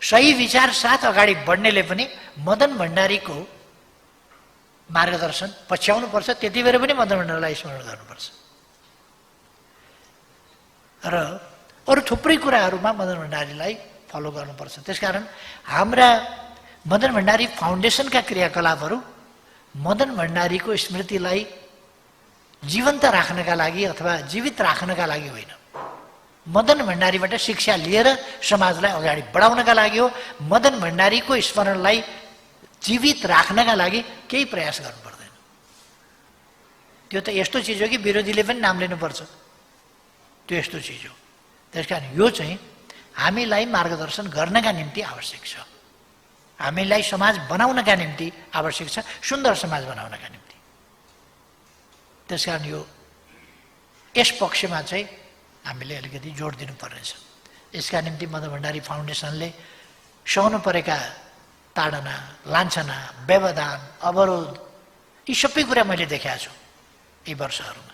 सही विचार साथ अगाडि बढ्नेले पनि मदन भण्डारीको मार्गदर्शन पछ्याउनुपर्छ, त्यति बेर पनि मदन भण्डारीलाई स्मरण गर्नुपर्छ। र अरू थुप्रै कुराहरूमा मदन भण्डारीलाई फलो गर्नुपर्छ। त्यसकारण हाम्रा मदन भण्डारी फाउन्डेसनका क्रियाकलापहरू मदन भण्डारीको स्मृतिलाई जीवन्त राख्नका लागि अथवा जीवित राख्नका लागि होइन, मदन भण्डारीबाट शिक्षा लिएर समाजलाई अगाडि बढाउनका लागि हो। मदन भण्डारीको स्मरणलाई जीवित राख्नका लागि केही प्रयास गर्नु पर्दैन। त्यो त यस्तो चिज हो कि विरोधीले पनि नाम लिनुपर्छ, त्यो यस्तो चिज हो। त्यसकारण यो चाहिँ हामीलाई मार्गदर्शन गर्नका निम्ति आवश्यक छ, हामीलाई समाज बनाउनका निम्ति आवश्यक छ, सुन्दर समाज बनाउनका निम्ति। त्यसकारण यो यस पक्षमा चाहिँ हामीले अलिकति जोड दिनुपर्नेछ। यसका निम्ति मदन भण्डारी फाउन्डेसनले सहनु परेका ताडना, लान्छना, व्यवधान, अवरोध यी सबै कुरा मैले देखाएको छु यी वर्षहरूमा।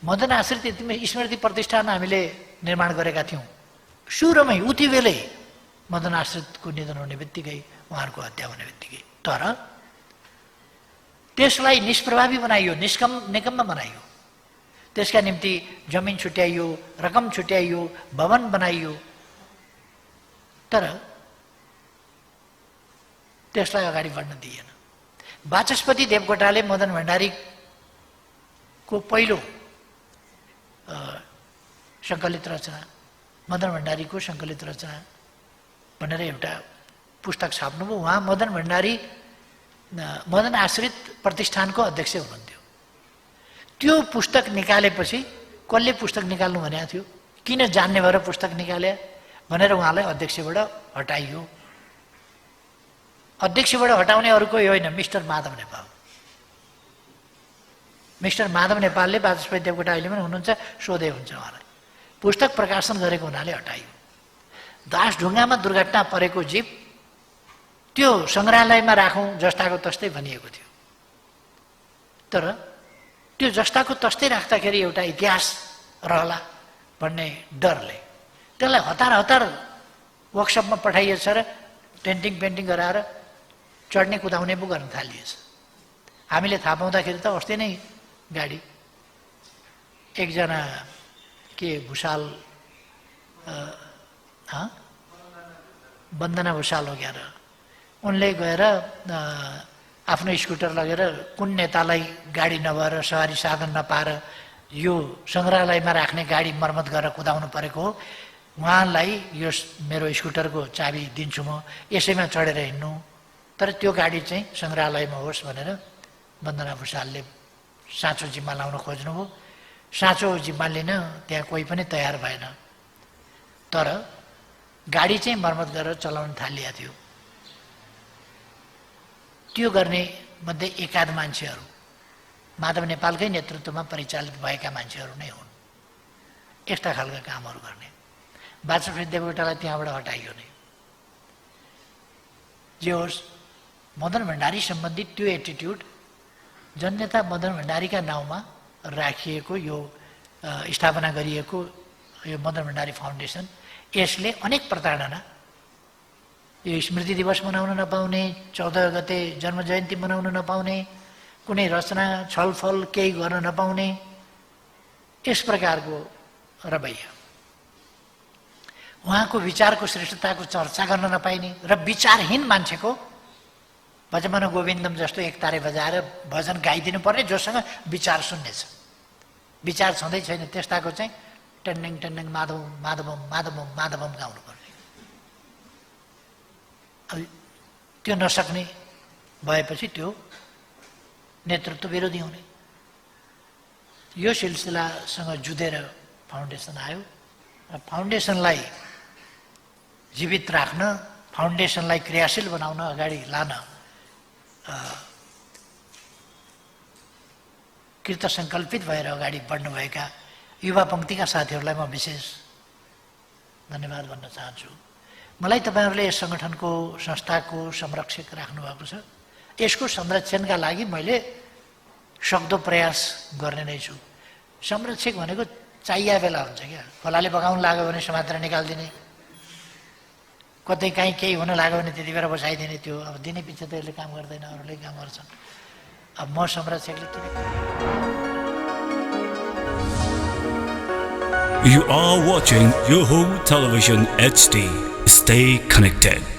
मदन आश्रित स्मृति प्रतिष्ठान हामीले निर्माण गरेका थियौँ सुरुमै, उति बेलै मदन आश्रितको निधन हुने बित्तिकै, उहाँहरूको हत्या हुने बित्तिकै। तर त्यसलाई निष्प्रभावी बनाइयो, निकम्म बनाइयो। त्यसका निम्ति जमिन छुट्याइयो, रकम छुट्याइयो, भवन बनाइयो। तर त्यसलाई अगाडि बढ्न दिएन। वाचस्पति देवकोटाले मदन भण्डारीको पहिलो सङ्कलित रचना, मदन भण्डारीको सङ्कलित रचना भनेर एउटा पुस्तक छाप्नुभयो। उहाँ मदन आश्रित प्रतिष्ठानको अध्यक्ष हुनुहुन्थ्यो। त्यो पुस्तक निकालेपछि कसले पुस्तक निकाल्नु भनेको थियो, किन जान्ने भएर पुस्तक निकाले भनेर उहाँलाई अध्यक्षबाट हटाइयो। अध्यक्षबाट हटाउने अरू कोही होइन, मिस्टर माधव नेपाल। मिस्टर माधव नेपालले वाचस्पति देवकोटा अहिले पनि हुनुहुन्छ, सोधे हुन्छ उहाँलाई। पुस्तक प्रकाशन गरेको हुनाले हटाइयो। दासढुङ्गामा दुर्घटना परेको जीप त्यो सङ्ग्रहालयमा राखौँ जस्ताको तस्तै भनिएको थियो। तर त्यो जस्ताको तस्तै राख्दाखेरि एउटा इतिहास रहला भन्ने डरले त्यसलाई हतार वर्कसपमा पठाइएछ र पेन्टिङ गराएर चढ्ने कुदाउने पो गर्न थालिएछ। हामीले थाहा पाउँदाखेरि त अस्ति नै गाडी एकजना के भुषाल वन्दना भुषाल हो क्यार, उनले गएर आफ्नो स्कुटर लगेर कुन नेतालाई गाडी नभएर सवारी साधन नपाएर यो सङ्ग्रहालयमा राख्ने गाडी मर्मत गरेर कुदाउनु परेको हो, उहाँलाई यो मेरो स्कुटरको चाबी दिन्छु म, यसैमा चढेर हिँड्नु, तर त्यो गाडी चाहिँ सङ्ग्रहालयमा होस् भनेर वन्दना भुषालले साँचो जिम्मा लाउन खोज्नुभयो। साँचो जिम्मा लिन त्यहाँ कोही पनि तयार भएन। तर गाडी चाहिँ मर्मत गरेर चलाउन थालिएको थियो। त्यो गर्ने मध्ये एकाध मान्छेहरू माधव नेपालकै नेतृत्वमा परिचालित भएका मान्छेहरू नै हुन् यस्ता खालका कामहरू गर्ने। वाचस्पति देवकोटालाई त्यहाँबाट हटाइयो नै। जे होस्, मदन भण्डारी सम्बन्धित त्यो एटिट्युड जननेता मदन भण्डारीका नाउँमा राखिएको यो स्थापना गरिएको यो मदन भण्डारी फाउन्डेसन, यसले अनेक प्रताडना, यो स्मृति दिवस मनाउन नपाउने, 14 गते जन्म जयन्ती मनाउन नपाउने, कुनै रचना छलफल केही गर्न नपाउने, यस प्रकारको रवैया, उहाँको विचारको श्रेष्ठताको चर्चा गर्न नपाइने र विचारहीन मान्छेको भजमन गोविन्दम जस्तो एक तारे बजाएर भजन गाइदिनु पर्ने, जोसँग विचार सुन्ने छ। विचार छँदै छैन त्यस्ताको चाहिँ टन्डङ टन्डङ माधव माधवम माधवम माधवम गाउनु पर्ने। त्यो नसक्ने भएपछि त्यो नेतृत्व विरोधी हुने। यो सिलसिलासँग जुधेर फाउन्डेसन आयो। फाउन्डेसनलाई जीवित राख्न, फाउन्डेसनलाई क्रियाशील बनाउन, अगाडि लान कृत सङ्कल्पित भएर अगाडि बढ्नुभएका युवा पङ्क्तिका साथीहरूलाई म विशेष धन्यवाद भन्न चाहन्छु। मलाई तपाईँहरूले यस सङ्गठनको संस्थाको संरक्षक राख्नुभएको छ। यसको संरक्षणका लागि मैले सक्दो प्रयास गर्ने नै छु। संरक्षक भनेको चाहिया बेला हुन्छ क्या, खोलाले बगाउन लाग्यो भने समातेर निकालिदिने, कतै काहीँ केही हुन लाग्यो भने त्यति बेला बसाइदिने, त्यो अब दिने पछि त यसले काम गर्दैन, अरूले काम गर्छन्। अब म संरक्षकले किन? You are watching Yoho Television HD. Stay connected.